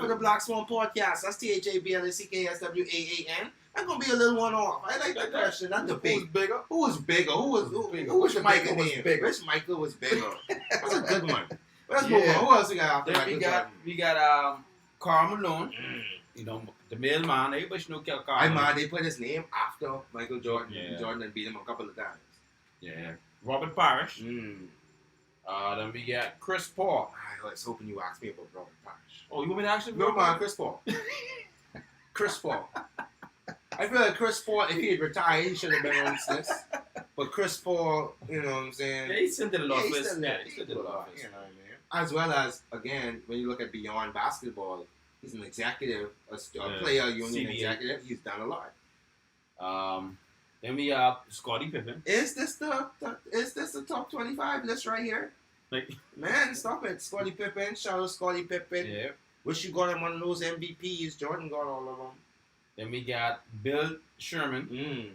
the Black Swan podcast. That's THABLACKSWAAN. That's gonna be a little one off. I like that question. That who's debate. bigger? Who was bigger? Who was Which Michael Michael was name? bigger? Which Michael was bigger? That's a good one. Let's move on. Who else we got after Then Michael we Jordan? got Karl Malone. Mm. You know, the mailman. Everybody should know Karl I Malone. man, they put his name after Michael Jordan. Yeah. Jordan had beat him a couple of times. Yeah. Robert Parrish. Mm. Then we got Chris Paul. I was hoping you asked me about Robert Parrish. Oh, you want me to actually? No man, Chris Paul. Chris Paul. I feel like Chris Paul, if he had retired, he should have been on this list. But Chris Paul, you know what I'm saying? Yeah, he still did a lot Yeah, of he this. still Yeah, did. he still did a lot of this. You know what I mean? As well as, again, when you look at beyond basketball, he's an executive, a player union CBA. executive. He's done a lot. Then we have Scottie Pippen. Is this the top 25 list right here? Like, Man, stop it. Scottie Pippen. Shout out Scottie Pippen. yeah. Wish you got him one of those MVPs. Jordan got all of them. Then we got Bill Sherman.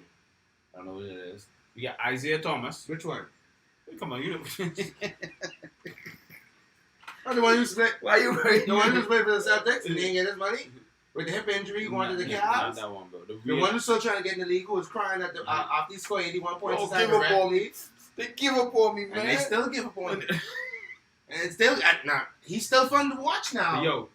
I don't know what it is. We got Isaiah Thomas. Which one? Come on, you. Oh, the one who's play. Why you waiting? The one who's playing for the Celtics and didn't get his money with the hip injury going to the Not Cavs. that one, bro. The one who's still trying to get in the league, who was crying at the after he scored 81 points Don't inside give the up on rec. me. They give up on me, man. And they still give up on him. And it's still he's still fun to watch now. Yo,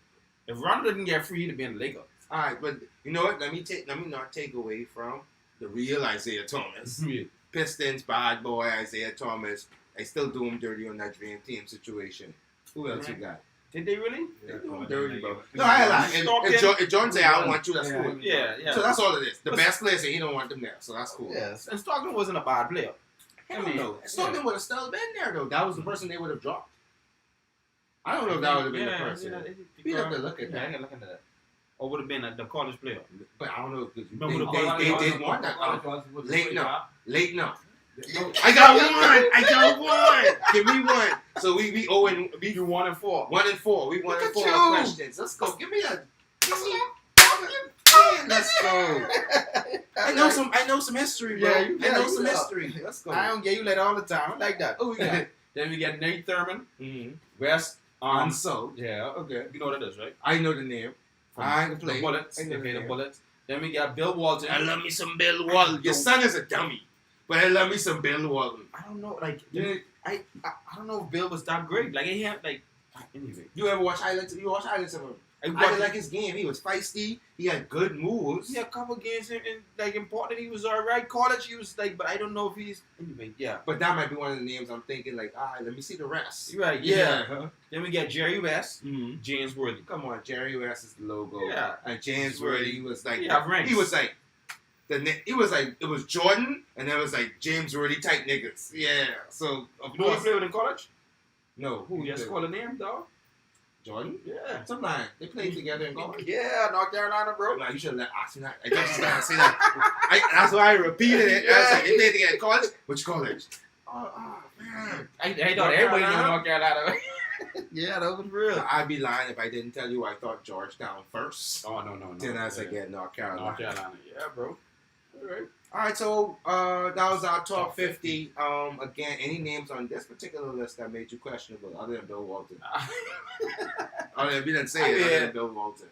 if Rondo didn't get free, he'd be in the Lakers. All right, but you know what? Let me not take away from the real Isaiah Thomas. Yeah. Pistons bad boy Isaiah Thomas. I still do him dirty on that dream team situation. Who else you got? Did they really? They Yeah, do him oh, dirty, they- bro. they- No, I lie. Stalking. If Jordan say I don't want you, that's Yeah. cool. Yeah. So that's all it is. The best player say he don't want them there, so that's cool. Yes. And Stockton wasn't a bad player. I don't know. Stockton would have still been there though. That was the person they would have dropped. I don't know if that would have been the person. We'd have to look at Yeah, I that. can look into that. Or would have been the college player. But I don't know because Remember the they college- didn't want that. Late no. Huh? Late no. I got one. Give me one. So we owe and we You 1 and 4. 1 and 4. We 1 Look and at 4 you. questions. Let's go. Give me a. Let's go. I know some history, bro. Yeah, I know you some know. history. Let's go. I don't get you let all the time. I like that. Oh, we got. Then we got Nate Thurman, Mm-hmm. West. And so, Yeah. okay. You know what it is, right? I know the name. I can play. The Bullets. I They know play the the name. Bullets. Then we got Bill Walton. I love me some Bill Walton. Your son is a dummy, but I love me some Bill Walton. I don't know, like Yeah. I don't know if Bill was that great. Like he had like anyway. You ever watch highlights? You watch highlights of him? I watched- didn't like his game. He was feisty. He had good moves. He had a couple games in like important. He was alright. College, he was like, but I don't know if he's anyway. Yeah, But that might be one of the names I'm thinking. Like, let me see the rest. you're right. Yeah. Huh? Then we got Jerry West, Mm-hmm. James Worthy. Come on, Jerry West is the logo. Yeah. And James Worthy was like, Yeah, ranks. he was like, it was Jordan, and there was like James Worthy type niggas. Yeah. So of You know who he course, played with in college? no, who Who you just call a name, dog? Jordan? Yeah. Sometimes they played together in college. Yeah, North Carolina, bro. No, you should have asked me that. I just was gonna say that. That's why I repeated it. I was like, they played together in college. Which college? Oh man. I thought North everybody knew Carolina? North Carolina. Yeah, that was real. I'd be lying if I didn't tell you I thought Georgetown first. Oh no. Then I was like, yeah, North Carolina. North Carolina. Yeah, bro. All right. All right, so that was our top 50. Again, any names on this particular list that made you questionable other than Bill Walton? Other than we didn't say it, other than Bill Walton.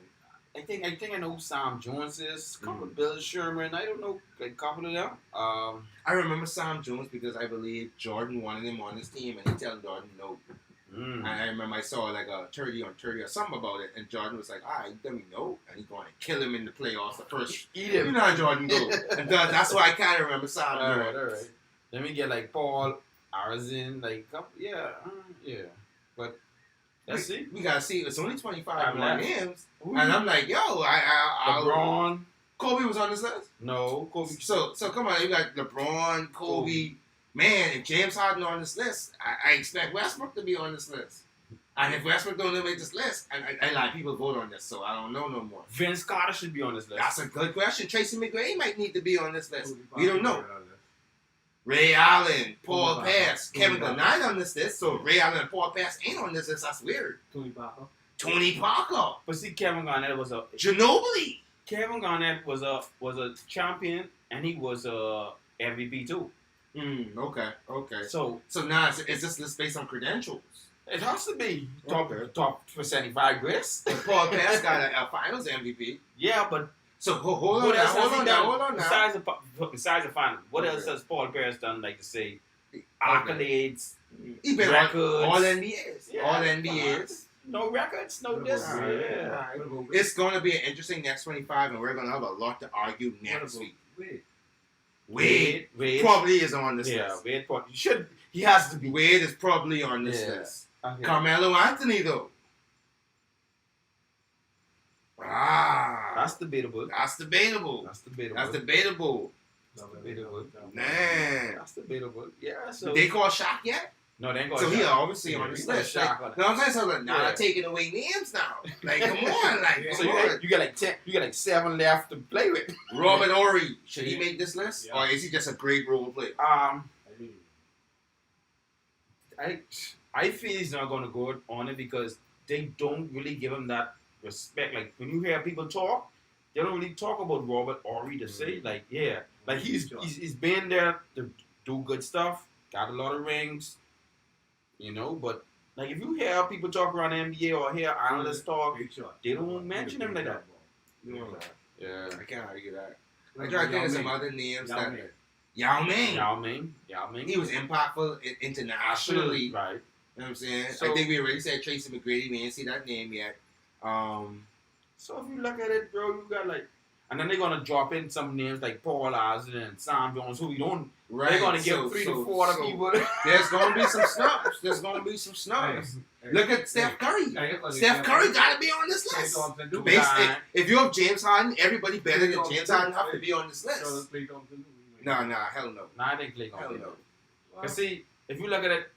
I think I know who Sam Jones is. A couple Mm. of Bill Sherman. I don't know like a couple of them. I remember Sam Jones because I believe Jordan wanted him on his team, and he told Jordan no. And I remember I saw like a 30 on 30 or something about it, and Jordan was like, "All right, tell me no," and he's going to kill him in the playoffs the first. Eat You him. know how Jordan go, and that's why I kind of remember Sam All Jones. right. Then we get like Paul Arizin, like yeah. But Let's see. We gotta see. It's only 25 more left. names, and I'm like, yo, LeBron. Kobe was on this list. No, Kobe. So come on, you got LeBron, Kobe. Man, if James Harden on this list, I expect Westbrook to be on this list. And if Westbrook don't make this list, I like people vote on this, so I don't know no more. Vince Carter should be on this list. That's a good question. Tracy McGrady might need to be on this list. We don't know. Ray Allen, Paul Pierce, Kevin Garnett on this list, so Ray Allen and Paul Pierce ain't on this list. That's weird. Tony Parker. But see, Kevin Garnett was a Ginobili. Kevin Garnett was a champion, and he was a MVP too. Okay. So now is this list based on credentials? it has to be top for 75 greats. And Paul Pierce got a Finals MVP. Yeah, but So hold on now. Besides the final, what else has Paul Pierce done? Like to say, accolades, He been records, all NBAs. Yeah, all NBAs. No records, no this. All right. It's going to be an interesting next 25, and we're going to have a lot to argue next week. Wade probably is on this list. Wade probably he has to be. Wade is probably on this list. Okay. Carmelo Anthony, though. That's debatable. That's debatable. Man. That's debatable. Yeah. So They call Shaq yet? no, they ain't going. So he obviously on this list. Shaq Like, no, I'm saying something. Now they're taking away names now. Like, come on, So come on. you got like 10. You got like 7 left to play with. Robert Horry, should he make this list, or is he just a great role player? I feel he's not going to go on it because they don't really give him that respect. Like when you hear people talk, they don't really talk about Robert Horry to say like he's been there to do good stuff, got a lot of rings, But like if you hear people talk around the NBA or hear analysts talk, they don't mention him like that. Yeah, I can't argue that. I try to think of some other names Yao Ming. He was impactful internationally. Right. You know what I'm saying? So, I think we already said Tracy McGrady. We ain't see that name yet. So if you look at it, bro, you got like, and then they're gonna drop in some names like Paul Asden and Sam Jones, who we don't. Right. They're gonna give 3 to 4 other people. There's gonna be some snubs. Look at Steph Curry. Steph Curry gotta be on this list. If you have James Harden, everybody better than James Harden have to be on this list. No, hell no. Nah, I think Clay gonna Hell be no. there. Cause see, if you look at it,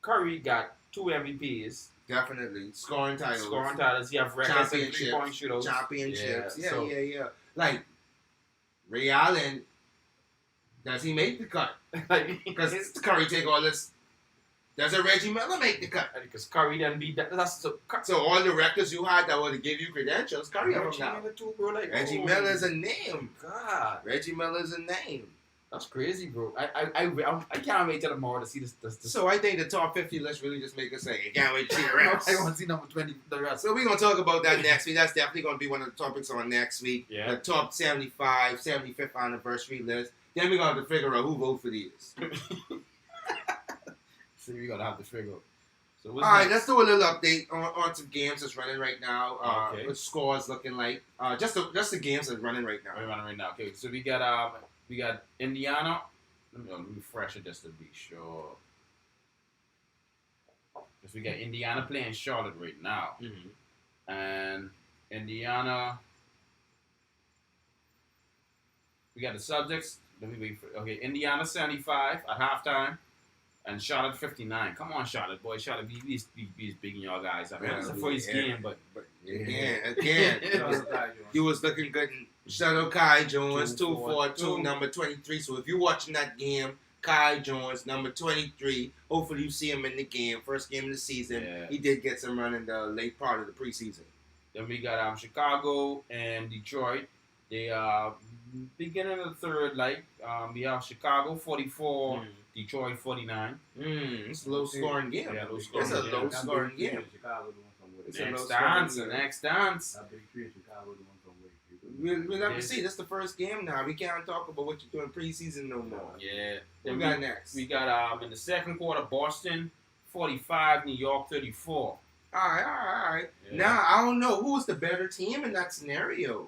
Curry got 2 MVPs. Definitely. Scoring titles. He have records in 3-point shootouts. Championships. Yeah. Like, Ray Allen, does he make the cut? Because Curry take all this. Does a Reggie Miller make the cut? Because Curry didn't beat that. So all the records you had that would give you credentials, Curry have them now. Too, bro. Like, Reggie Miller's a name. God. Reggie Miller's a name. That's crazy, bro. I can't wait till tomorrow to see this. So I think the top 50 list really just make us say, I can't wait to see the rest. I want to see number 20, the rest. So we're going to talk about that next week. That's definitely going to be one of the topics on next week. Yeah. The top 75th anniversary list. Then we're going to have to figure out who voted for these. So we're going to have to figure out. So all right, let's do a little update on some games that's running right now. Okay. What scores looking like. Just the games that's running right now. Okay, so we got Indiana. Let me refresh it just to be sure. Because we got Indiana playing Charlotte right now. Mm-hmm. And Indiana. We got the subjects. Let me wait for. Okay, Indiana 75 at halftime. And Charlotte 59. Come on, Charlotte, boy. Charlotte, be big in y'all guys. I mean, it's the first game, but again, you was looking good. Shout out Kai Jones, 242, number 23. So if you're watching that game, Kai Jones, number 23. Hopefully you see him in the game. First game of the season. Yeah. He did get some run in the late part of the preseason. Then we got Chicago and Detroit. They beginning of the third, we have Chicago 44, Detroit 49. It's a low scoring game. Yeah, low scoring. It's a low scoring game. Next dance. We'll have to see. This is the first game now. We can't talk about what you're doing preseason no more. Yeah. What we got next? We got in the second quarter, Boston 45, New York 34. All right. Yeah. Now I don't know who's the better team in that scenario.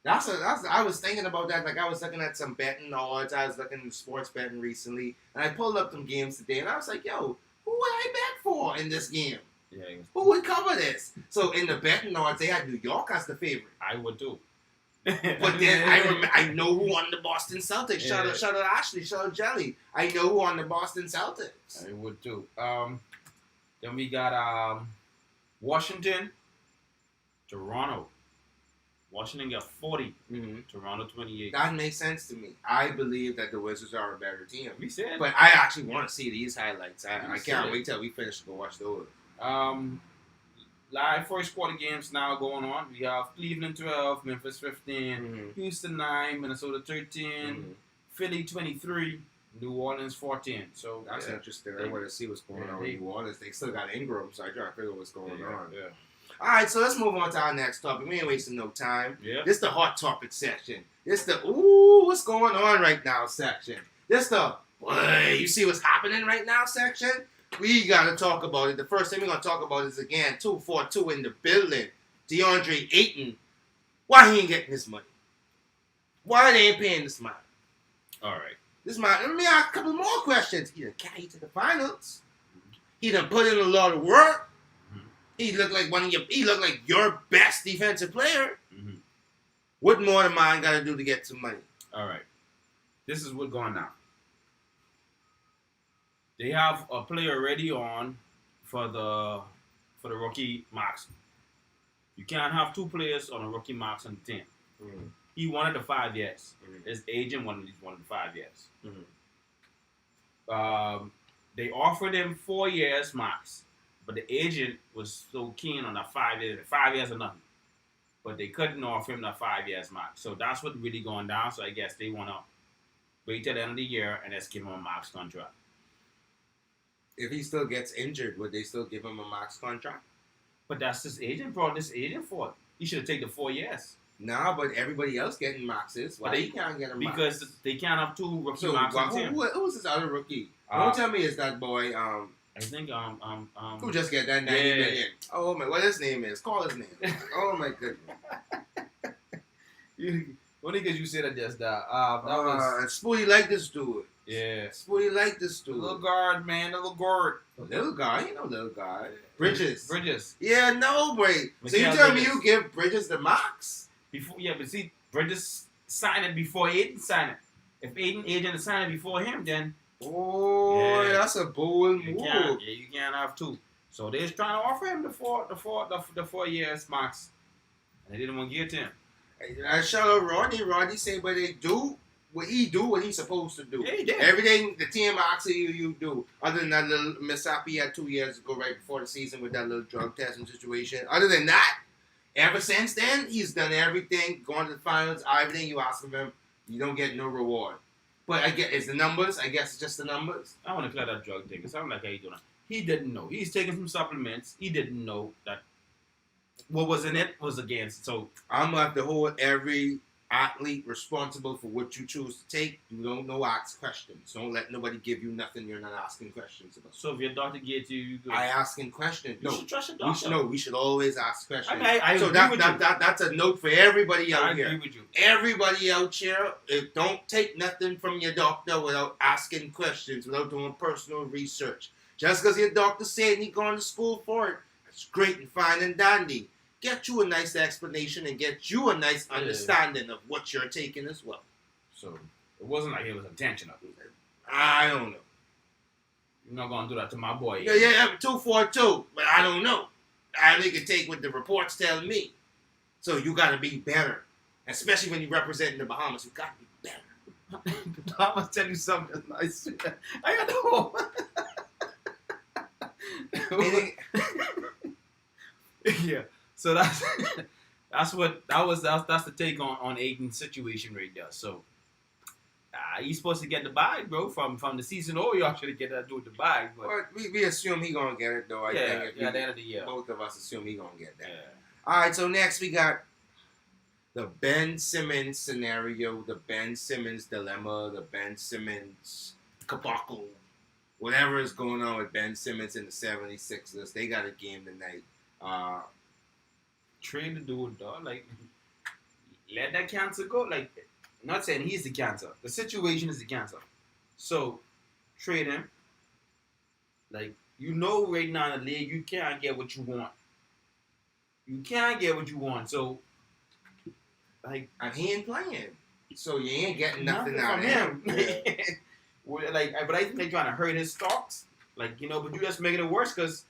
I was thinking about that. Like I was looking at some betting odds. I was looking at sports betting recently, and I pulled up some games today, and I was like, "Yo, who would I bet 4 in this game. Yeah, Who would cover this? So in the betting odds, they had New York as the favorite. I would too. But then I know who won the Boston Celtics. Shout Yeah. out Ashley, shout out Jelly. I know who won the Boston Celtics. I would too. Then we got Washington, Toronto. Washington got 40. Mm-hmm. Toronto 28. That makes sense to me. I believe that the Wizards are a better team. We said. But I actually want to see these highlights. I We can't said. wait till we finish to go watch those. Live first quarter games now going on. We have Cleveland 12, Memphis 15, Mm-hmm. Houston 9, Minnesota 13, Philly 23, New Orleans 14. So That's interesting. I want to see what's going on with New Orleans. They still got Ingram, so I try to figure what's going on. Yeah. All right, so let's move on to our next topic. We ain't wasting no time. Yeah. This the hot topic section. This the what's going on right now section. This the you see what's happening right now section. We gotta talk about it. The first thing we're gonna talk about is again 242 in the building. DeAndre Ayton. Why he ain't getting this money? Why they ain't paying this money? All right. This money. Let me ask a couple more questions. He done carried you to the finals. He done put in a lot of work. He looked like he looked like your best defensive player. Mm-hmm. What more than mine got to do to get some money? All right. This is what's going on. They have a player already on for the rookie max. You can't have two players on a rookie max on the team. Mm-hmm. He wanted the 5 years. Mhm. His agent wanted the 5 years. Mhm. They offered him 4 years max, but the agent was so keen on that 5 years. 5 years or nothing. But they couldn't offer him that 5 years max. So that's what's really going down. So I guess they want to wait till the end of the year and let's give him a max contract. If he still gets injured, would they still give him a max contract? But that's his agent, bro. This agent for it. He should have taken the 4 years. Nah, but everybody else getting maxes. Why But he can't get a max? Because they can't have two rookie So max on the team. who's this other rookie? Don't tell me it's that boy. I think Who just get that 90 million? Oh my, what his name is? Call his name. Oh my goodness. Only because you said it just that. That was Spooty like this dude. yeah. Spooty like this The dude. little guard, man. The little guard. Little guy, you know, little guy. Bridges. Bridges. Yeah, no, wait. So you Mikal tell me Bridges. you give Bridges the max? Before, yeah, but see, Bridges signed it before Ayton signed it. If Ayton agent signed it before him, then Oh, Yeah. that's a bold you move. can't have two. So they're trying to offer him the 4 years max, and they didn't want to give it to him. I shout out Rodney. Rodney say, but they do what he's supposed to do. Yeah, he did. Everything the team asks you do. Other than that little mishap he had 2 years ago right before the season with that little drug testing situation. Other than that, ever since then, he's done everything, gone to the finals, everything you ask of him, you don't get no reward. But I guess it's the numbers. I guess it's just the numbers. I want to clear that drug thing. It sounds like how you doing it. He didn't know. He's taking some supplements. He didn't know that what was in it was against. So I'm going to have to hold every athlete responsible for what you choose to take. You don't know, ask questions. Don't let nobody give you nothing you're not asking questions about. if your doctor gets you, you go. I asking questions. You No, should trust your we doctor. we should always ask questions. I so agree with you. that's a note for everybody I out agree here. with you. Everybody out here, don't take nothing from your doctor without asking questions, without doing personal research. Just because your doctor said he going to school for it, it's great and fine and dandy. Get you a nice explanation and get you a nice understanding of what you're taking as well. So it wasn't like it was intentional. I don't know. You're not gonna do that to my boy. Yeah, 242, but I don't know. I only can take what the reports tell me. So you got to be better, especially when you're representing the Bahamas. You got to be better. I'm gonna tell you something nice. I got the whole. Yeah. So that's the take on Ayton's situation right there. So he's supposed to get the bag, bro, from the season. Or y'all should get that dude the bag. But we assume he gonna get it though. I think at the end of the year, both of us assume he gonna get that. Yeah. All right. So next we got the Ben Simmons scenario, the Ben Simmons dilemma, the Ben Simmons kabacle, whatever is going on with Ben Simmons and the 76ers. They got a game tonight. Trade the dude, dog. Like, let that cancer go. Like, I'm not saying he's the cancer. The situation is the cancer. So, trade him. Like, you know right now in the league you can't get what you want. You can't get what you want. So, like, and he ain't playing, so you ain't getting nothing out from of him. him. Like, but I think they're trying to hurt his stocks. Like, you know, but you just making it worse because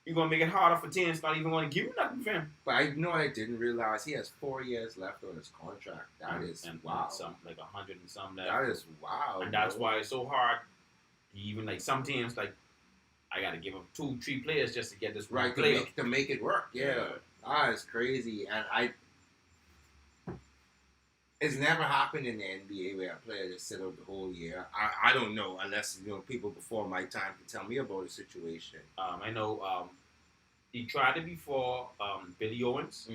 you're gonna make it harder for teams not even going to give you nothing for him. But I know I didn't realize he has 4 years left on his contract. That is wow. Some like 100 and some left. That is wow. And that's why it's so hard. Even like some teams, like I got to give them 2-3 players just to get this right player to make it work. Yeah, that is crazy. And it's never happened in the NBA where a player just sit out the whole year. I don't know unless people before my time can tell me about a situation. I know he tried it before Billy Owens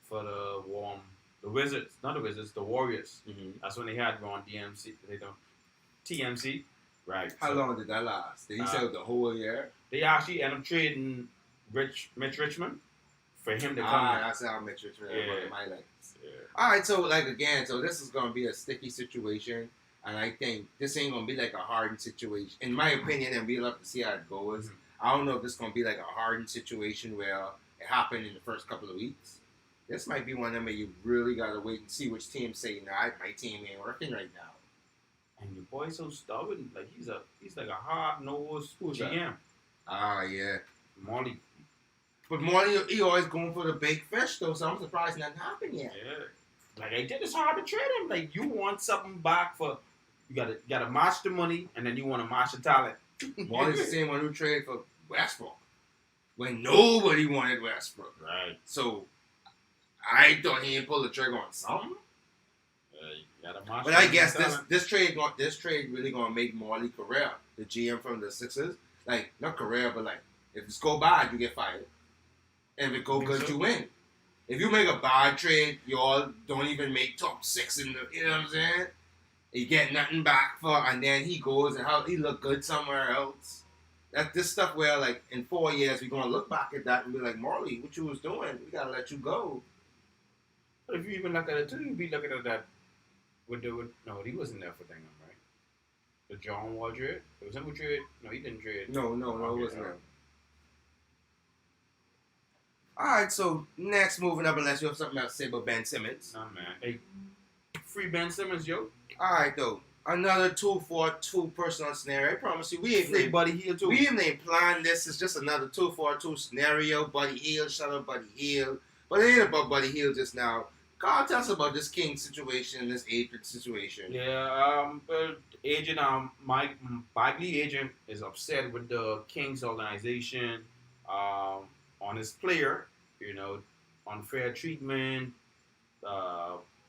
for the Wizards, not the Wizards, the Warriors. That's when they had Ron TMC. Right. How long did that last? Did he sit out the whole year? They actually ended up trading Mitch Richmond for him to come. That's how Mitch Richmond my legs. Yeah. All right, so so this is gonna be a sticky situation, and I think this ain't gonna be like a Harden situation, in my opinion. And we'll have to see how it goes. I don't know if this is gonna be like a Harden situation where it happened in the first couple of weeks. This might be one of them where you really gotta wait and see which team say, "Nah, my team ain't working right now." And your boy's so stubborn. Like he's like a hard-nosed GM. Yeah. Molly. But Molly, he always going for the big fish though, so I'm surprised nothing happened yet. Yeah. Like I did, it's hard to trade him. Like you want something back for, you gotta match the money, and then you want to match the talent. Molly's the same one who traded for Westbrook when nobody wanted Westbrook. Right. So I thought he didn't pull the trigger on something. But I guess this trade really gonna make Marley Correa, the GM from the Sixers, like not Correa, but like if it's go bad, you get fired, and if it go good, you win. If you make a bad trade, you all don't even make top 6 in the, you know what I'm saying? You get nothing back for, and then he goes and he look good somewhere else. That's this stuff where like in 4 years we're gonna look back at that and be like, Marley, what you was doing? We gotta let you go. But if you even look at it too, you'd be looking at that. No, he wasn't there for Dingham, right? The John Wall trade? It was him who traded? No, he didn't trade. No, it wasn't him. Alright, so next moving up, unless you have something else to say about Ben Simmons. Nah, man. Hey, free Ben Simmons, yo. Alright, though. Another 2-for-2 personal scenario. I promise you, we ain't free Buddy Hield, too. We ain't planned this. It's just another 2-for-2 scenario. Buddy Hield, shout out Buddy Hield. But it ain't about Buddy Hield just now. Carl, tell us about this King situation, this Ayton situation. Yeah, agent, Mike Bagley agent is upset with the Kings organization on his player, unfair treatment,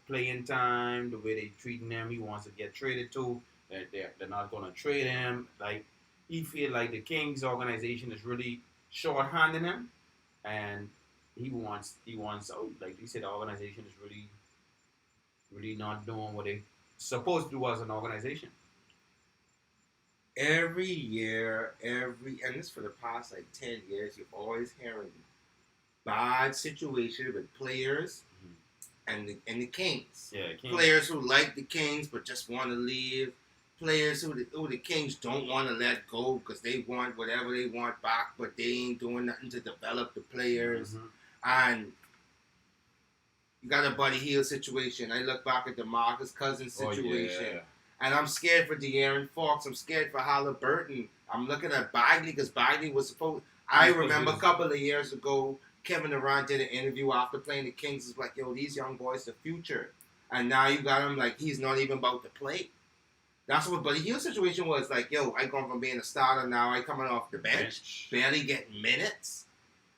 playing time, the way they treating him. He wants to get traded to. They're not going to trade him. Like he feel like the Kings organization is really short-handing him, and he wants like he said, the organization is really not doing what they supposed to do as an organization. Every year, and this for the past like 10 years, you're always hearing bad situation with players and the Kings. Yeah, Kings. Players who like the Kings but just want to leave. Players who the Kings don't want to let go because they want whatever they want back, but they ain't doing nothing to develop the players. And you got a Buddy Hield situation. I look back at the Marcus Cousins situation. And I'm scared for De'Aaron Fox. I'm scared for Halliburton. I'm looking at Bagley because Bagley was supposed... I remember a couple of years ago, Kevin Durant did an interview after playing the Kings. It's like, yo, these young boys, the future. And now you got him like he's not even about to play. That's what Buddy Hield situation was. Like, yo, I gone from being a starter now. I coming off the bench, barely getting minutes.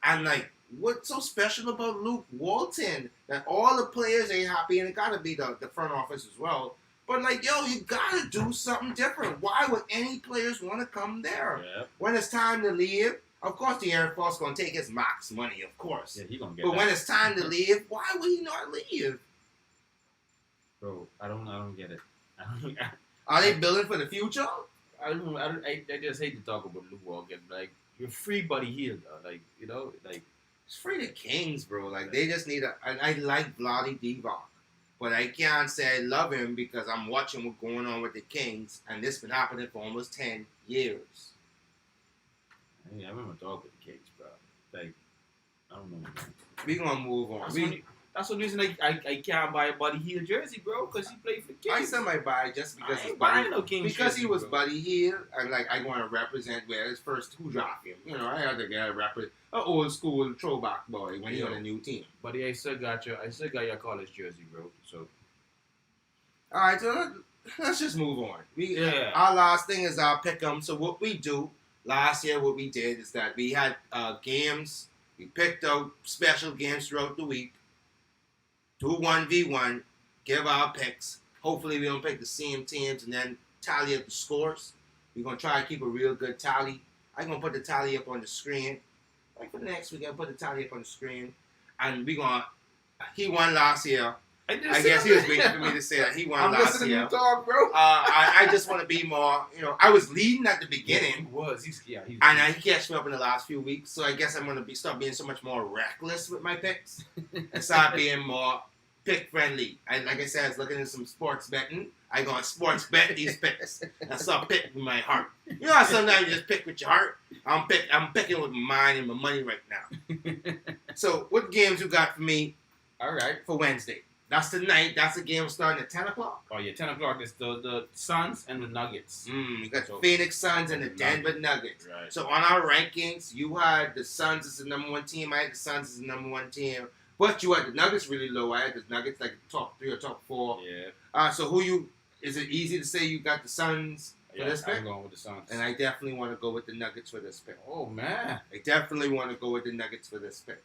And like, what's so special about Luke Walton that all the players ain't happy, and it got to be the front office as well. But like, yo, you got to do something different. Why would any players want to come there? Yeah. When it's time to leave, of course, De'Aaron Fox going to take his max money, of course. Yeah, he gonna get but that. When it's time to leave, why would he not leave? Bro, I don't get it. Are they building for the future? I just hate to talk about Luke Walton. Like, you're free Buddy Hield, like, it's free the Kings, bro. Like, they just need and I like Vlade Divac. But I can't say I love him because I'm watching what's going on with the Kings, and this been happening for almost 10 years. I remember talking with the Kings, bro. Like, I don't know. Man. We gonna move on. That's the reason I can't buy a Buddy Hield jersey, bro, because he played for the Kings. I still might buy it just because he's buying no Kings because jersey, he was bro. Buddy Hield. I want to represent where his first who dropped him. I had to get represent an old school throwback boy when he on a new team. Buddy, I still got your college jersey, bro. So, all right, so let's just move on. Our last thing is our pick'em. So what we do last year, what we did is that we had games. We picked out special games throughout the week. Do 1v1, give our picks. Hopefully we don't pick the same teams and then tally up the scores. We're going to try to keep a real good tally. I'm going to put the tally up on the screen. Like for the next week, I'll put the tally up on the screen. And he won last year. I guess he was waiting for me to say that. He won last year. I'm talk, bro. I just want to be more, I was leading at the beginning. He was. And he catched me up in the last few weeks. So I guess I'm going to start being so much more reckless with my picks. And start being more pick friendly. Like I said, I was looking at some sports betting. I go on sports bet these picks. I start picking with my heart. You know how sometimes you just pick with your heart? I'm picking with my mind and my money right now. So what games you got for me? All right. For Wednesday. That's the night. That's the game starting at 10 o'clock. Oh, yeah, 10 o'clock. It's the Suns and the Nuggets. You got the Phoenix Suns and the Denver Nuggets. Right. So on our rankings, you had the Suns as the number one team. I had the Suns as the number one team. But you had the Nuggets really low. I had the Nuggets like top 3 or top 4. Yeah. So is it easy to say you got the Suns for this pick? I'm going with the Suns. And I definitely want to go with the Nuggets for this pick. Oh, man. I definitely want to go with the Nuggets for this pick.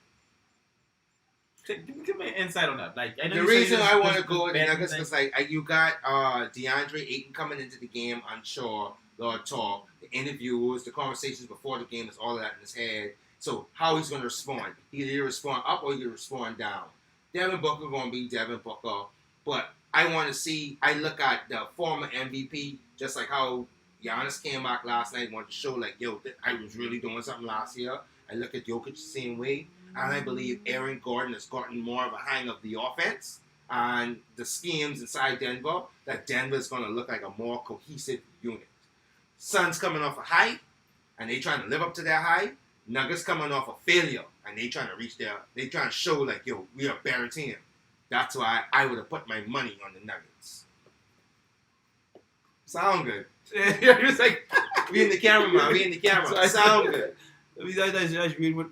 Give me an insight on that. Like, the reason I want to go with the Nuggets is you got DeAndre Ayton coming into the game unsure, Lord talk, the interviews, the conversations before the game is all of that in his head. So how he's going to respond. He can either respond up or he can respond down. Devin Booker going to be Devin Booker. But I look at the former MVP, just like how Giannis came back last night and wanted to show like, yo, I was really doing something last year. I look at Jokic the same way. And I believe Aaron Gordon has gotten more of a hang of the offense and the schemes inside Denver, that Denver is going to look like a more cohesive unit. Suns coming off a high, and they trying to live up to their high. Nuggets coming off a failure, and they trying to show like, yo, we are a better team. That's why I would have put my money on the Nuggets. Sound good. You're just like, we in the camera, man. We in the camera. Sound good. That's read what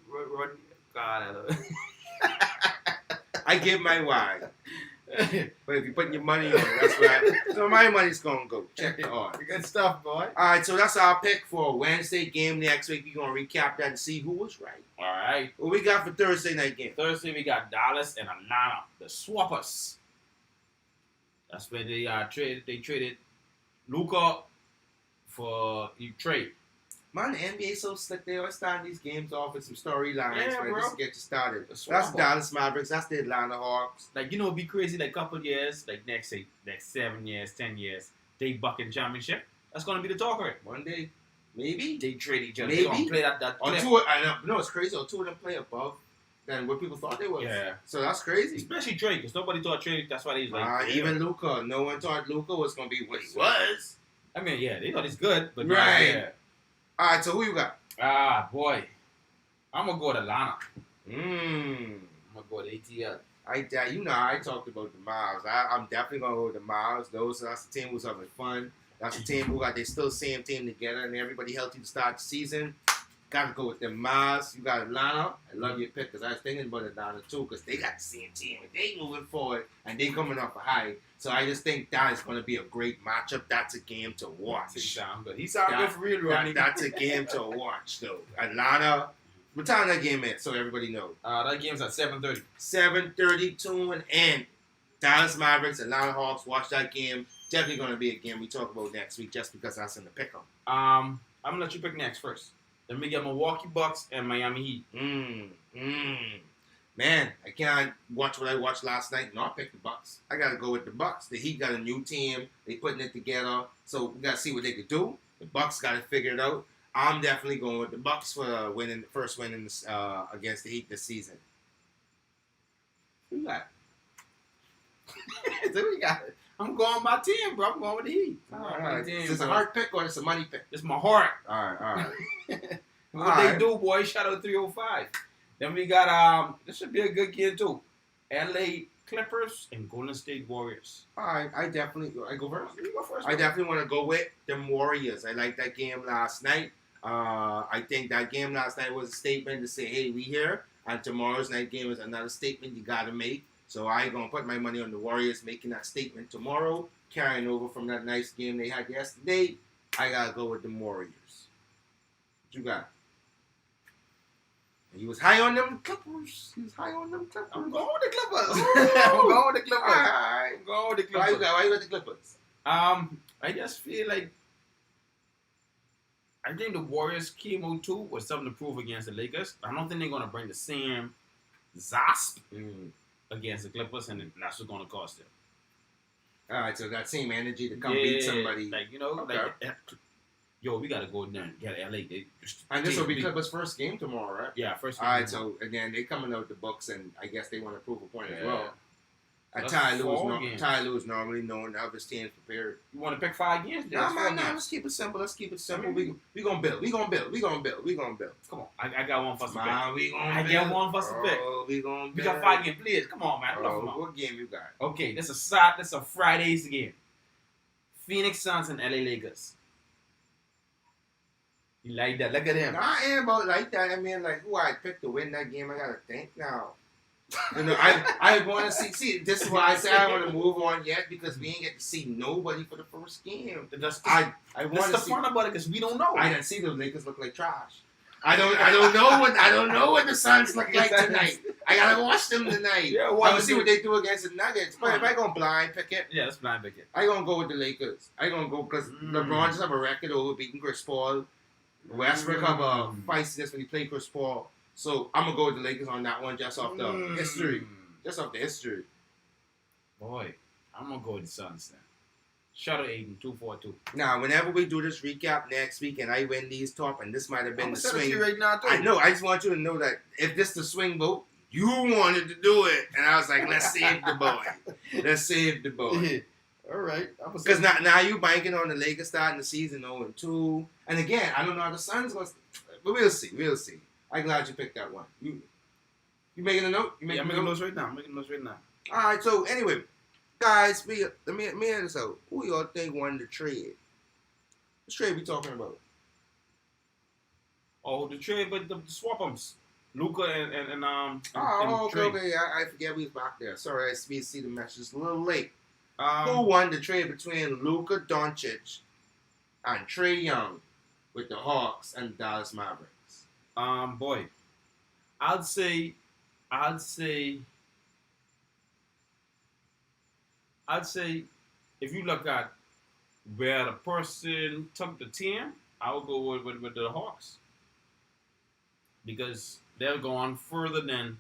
God, I love I give my why. But if you're putting your money on it, that's right. So my money's going to go. Check the odds. Good stuff, boy. All right, so that's our pick for Wednesday game next week. We're going to recap that and see who was right. All right. What we got for Thursday night game? Thursday, we got Dallas and Atlanta, the Swappers. That's where they traded Luka for trade. Man, the NBA so slick. They always start these games off with some storylines just to get you started. That's Swapper. Dallas Mavericks. That's the Atlanta Hawks. Like, it'd be crazy like couple years, like next 7 years, 10 years, they bucking championship. That's going to be the talk, right? One day. Maybe. They trade each other. Maybe. They gonna play that Or clip. two, I know. No, it's crazy. Or two of them play above than what people thought they was. Yeah. So that's crazy. Especially Trey, because nobody thought Trey. That's why he's like. Even Luka. No one thought Luka was going to be what he was. I mean, yeah, they thought he's good, but right. Yeah. All right, so who you got? Boy. I'm going to go with Atlanta. I'm going to go with ATL. I talked about the Miles. I'm definitely going to go with the Miles. That's the team who's having fun. That's the team they still same team together and everybody healthy to start the season. Got to go with the Miles. You got Atlanta. I love your pick because I was thinking about Atlanta too because they got the same team. They moving forward and they coming off a high. So I just think that is going to be a great matchup. That's a game to watch. He sound good for real, Rodney. That's a game to watch though. Atlanta. What time that game is so everybody knows? That game's at 7:30. 7:30, tune in. Dallas Mavericks, Atlanta Hawks. Watch that game. Definitely going to be a game we talk about next week just because that's in the pick 'em. I'm going to let you pick next first. Then we get Milwaukee Bucks and Miami Heat. Man, I can't watch what I watched last night and not pick the Bucks. I got to go with the Bucks. The Heat got a new team. They putting it together. So we got to see what they could do. The Bucks got to figure it out. I'm definitely going with the Bucks for the first win against the Heat this season. Who you got? So we got it. I'm going my team, bro. I'm going with the Heat. All right. Is this a heart pick or is it a money pick? It's my heart. All right. What they do, boy? Shout out 305. Then we got this should be a good game too. LA Clippers and Golden State Warriors. All right, I go first. You go first. I definitely want to go with the Warriors. I like that game last night. I think that game last night was a statement to say, hey, we here. And tomorrow's night game is another statement you got to make. So I'm going to put my money on the Warriors making that statement tomorrow, carrying over from that nice game they had yesterday. I got to go with the Warriors. What you got? He was high on them Clippers. I'm going with the Clippers. I'm going with the Clippers. All right. I'm going with the Clippers. Why you got the Clippers? I just feel like I think the Warriors came out too with something to prove against the Lakers. I don't think they're going to bring the same zasp against the Clippers, and that's what's going to cost them. All right, so that same energy to come beat somebody. Yo, we got to go in there and get LA. And this will be Clippers' first game tomorrow, right? Yeah, first game. All right, so again, they coming out the books, and I guess they want to prove a point as well. Ty Lue is normally known to have his teams prepared. You want to pick 5 games? No, let's keep it simple. We gonna build. Come on. I got one for us to pick. I got one for us to pick. We gonna We got 5 games. Please, come on, man. What game you got? Okay, this is a Friday's game. Phoenix Suns and LA Lakers. You like that? Look at him. I am about like that. I mean, like who I picked to win that game. I gotta think now. You know, I want to see. This is why I say I want to move on yet because we ain't get to see nobody for the first game. That's I want to see. fun about it because we don't know. I didn't see the Lakers look like trash. I don't know what the Suns look like tonight. I gotta watch them tonight. Yeah, I want to see what they do against the Nuggets. But if I go blind pick it, let's blind pick it. I gonna go with the Lakers. I gonna go because LeBron just have a record over beating Chris Paul. Westbrook have a feistiness when he played Chris Paul. So I'm gonna go with the Lakers on that one just off the history. Just off the history. Boy, I'm gonna go with the Suns then. Shout out Ayton, 242. Now, whenever we do this recap next week and I win these top, and this might have been the swing. Right now, too. I know. I just want you to know that if this the swing vote, you wanted to do it, and I was like, let's save the boy. Let's save the boy. All right. Because now you banking on the Lakers starting the season 0-2, and again, I don't know how the Suns going, but we'll see. I'm glad you picked that one. You making a note? I'm making notes right now. All right. So anyway, guys, let me hear this out. Who y'all think won the trade? Which trade we talking about? Oh, the trade, but the swap-ums. Luka and okay. I forget we was back there. Sorry, I see the message a little late. Who won the trade between Luka Doncic and Trae Young with the Hawks and Dallas Mavericks? Boy, I'd say if you look at where the person took the team, I would go with the Hawks because they're going further than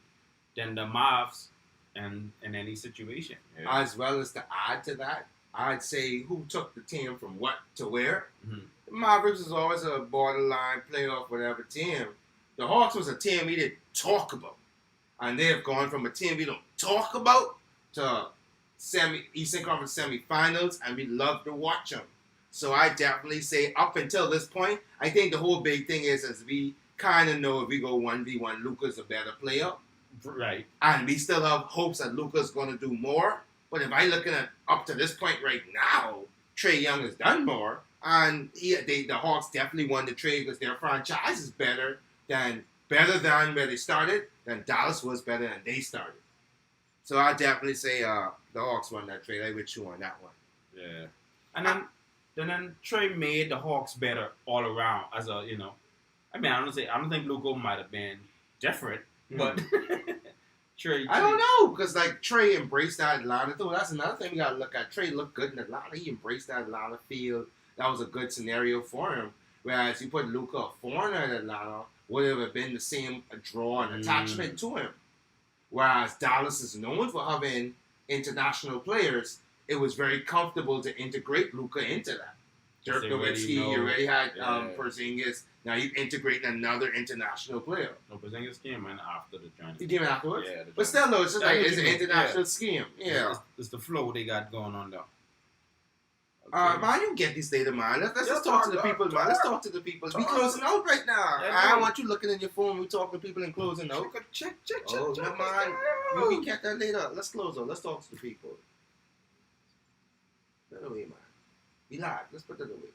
the Mavs and in any situation. Yeah. As well as to add to that, I'd say who took the team from what to where. Mm-hmm. The Mavericks is always a borderline playoff whatever team. The Hawks was a team we didn't talk about. And they have gone from a team we don't talk about to Eastern Conference semifinals, and we love to watch them. So I definitely say up until this point, I think the whole big thing is we kind of know if we go 1v1, Luka's a better player. Right. And we still have hopes that Luka's going to do more. But if I looking at up to this point right now, Trae Young has done more. And the Hawks definitely won the trade because their franchise is better than where they started, than Dallas was better than they started. So I definitely say the Hawks won that trade. I with you on that one. Yeah. And then Trae made the Hawks better all around as a, I mean, I don't think Luka might have been different, but Trae. I don't know, because like Trae embraced that Atlanta too. That's another thing we gotta look at. Trae looked good in Atlanta. He embraced that Atlanta field. That was a good scenario for him. Whereas you put Luka, a foreigner in Atlanta, would have been the same draw and attachment to him. Whereas Dallas is known for having international players, it was very comfortable to integrate Luka into that. Dirk Nowitzki, you already had Porzingis. Now you integrate another international player. No, Porzingis came in after the journey. He came in afterwards? Yeah. But still, though, it's just like it's an international scheme. Yeah. It's the flow they got going on, though. Man, you get this later, man. Let's just talk to the people, man. Let's talk to the people. We closing out right now. Yeah, I don't no. want you looking in your phone. We talking to people and closing out. Check. Oh, no, man. We can get that later. Let's close out. Let's talk to the people. Put it away, man. Relax. Let's put it away.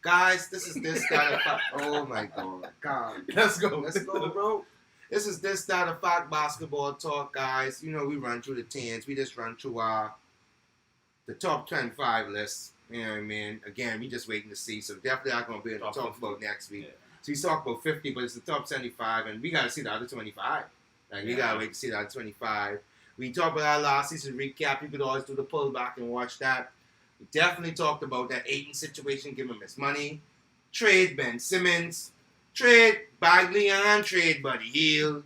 Guys, this is this, that, and fact. Oh, my God. God. Let's go. Let's go, bro. This is this, that, and fact basketball talk, guys. You know, we run through the 10s. We just run through the top 25 list. You know what I mean? Again, we just waiting to see. So definitely not going to be able to talk about next week. Yeah. So he's talking about 50, but it's the top 75, and we got to see the other 25. Like, we got to wait to see the other 25. We talked about our last season recap. You could always do the pullback and watch that. We definitely talked about that Ayton situation, give him his money. Trade Ben Simmons. Trade Bagley and trade Buddy Hield.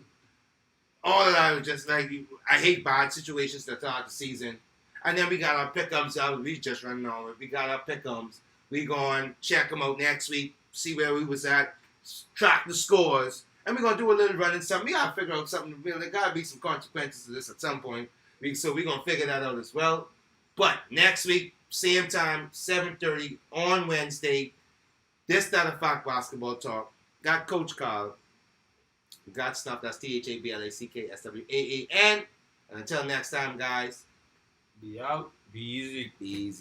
All of that was just like, I hate bad situations to start the season. And then we got our pick'ems out. We just running on it. We got our pick'ems. We going check them out next week, see where we was at, track the scores, and we're going to do a little running something. We got to figure out something. There got to be some consequences to this at some point. So we're going to figure that out as well. But next week, same time, 7:30 on Wednesday, this, that, and fact basketball talk. Got Coach Carl. We got stuff. That's THABLACKSWAAN. And until next time, guys, Be out. Be easy. be easy.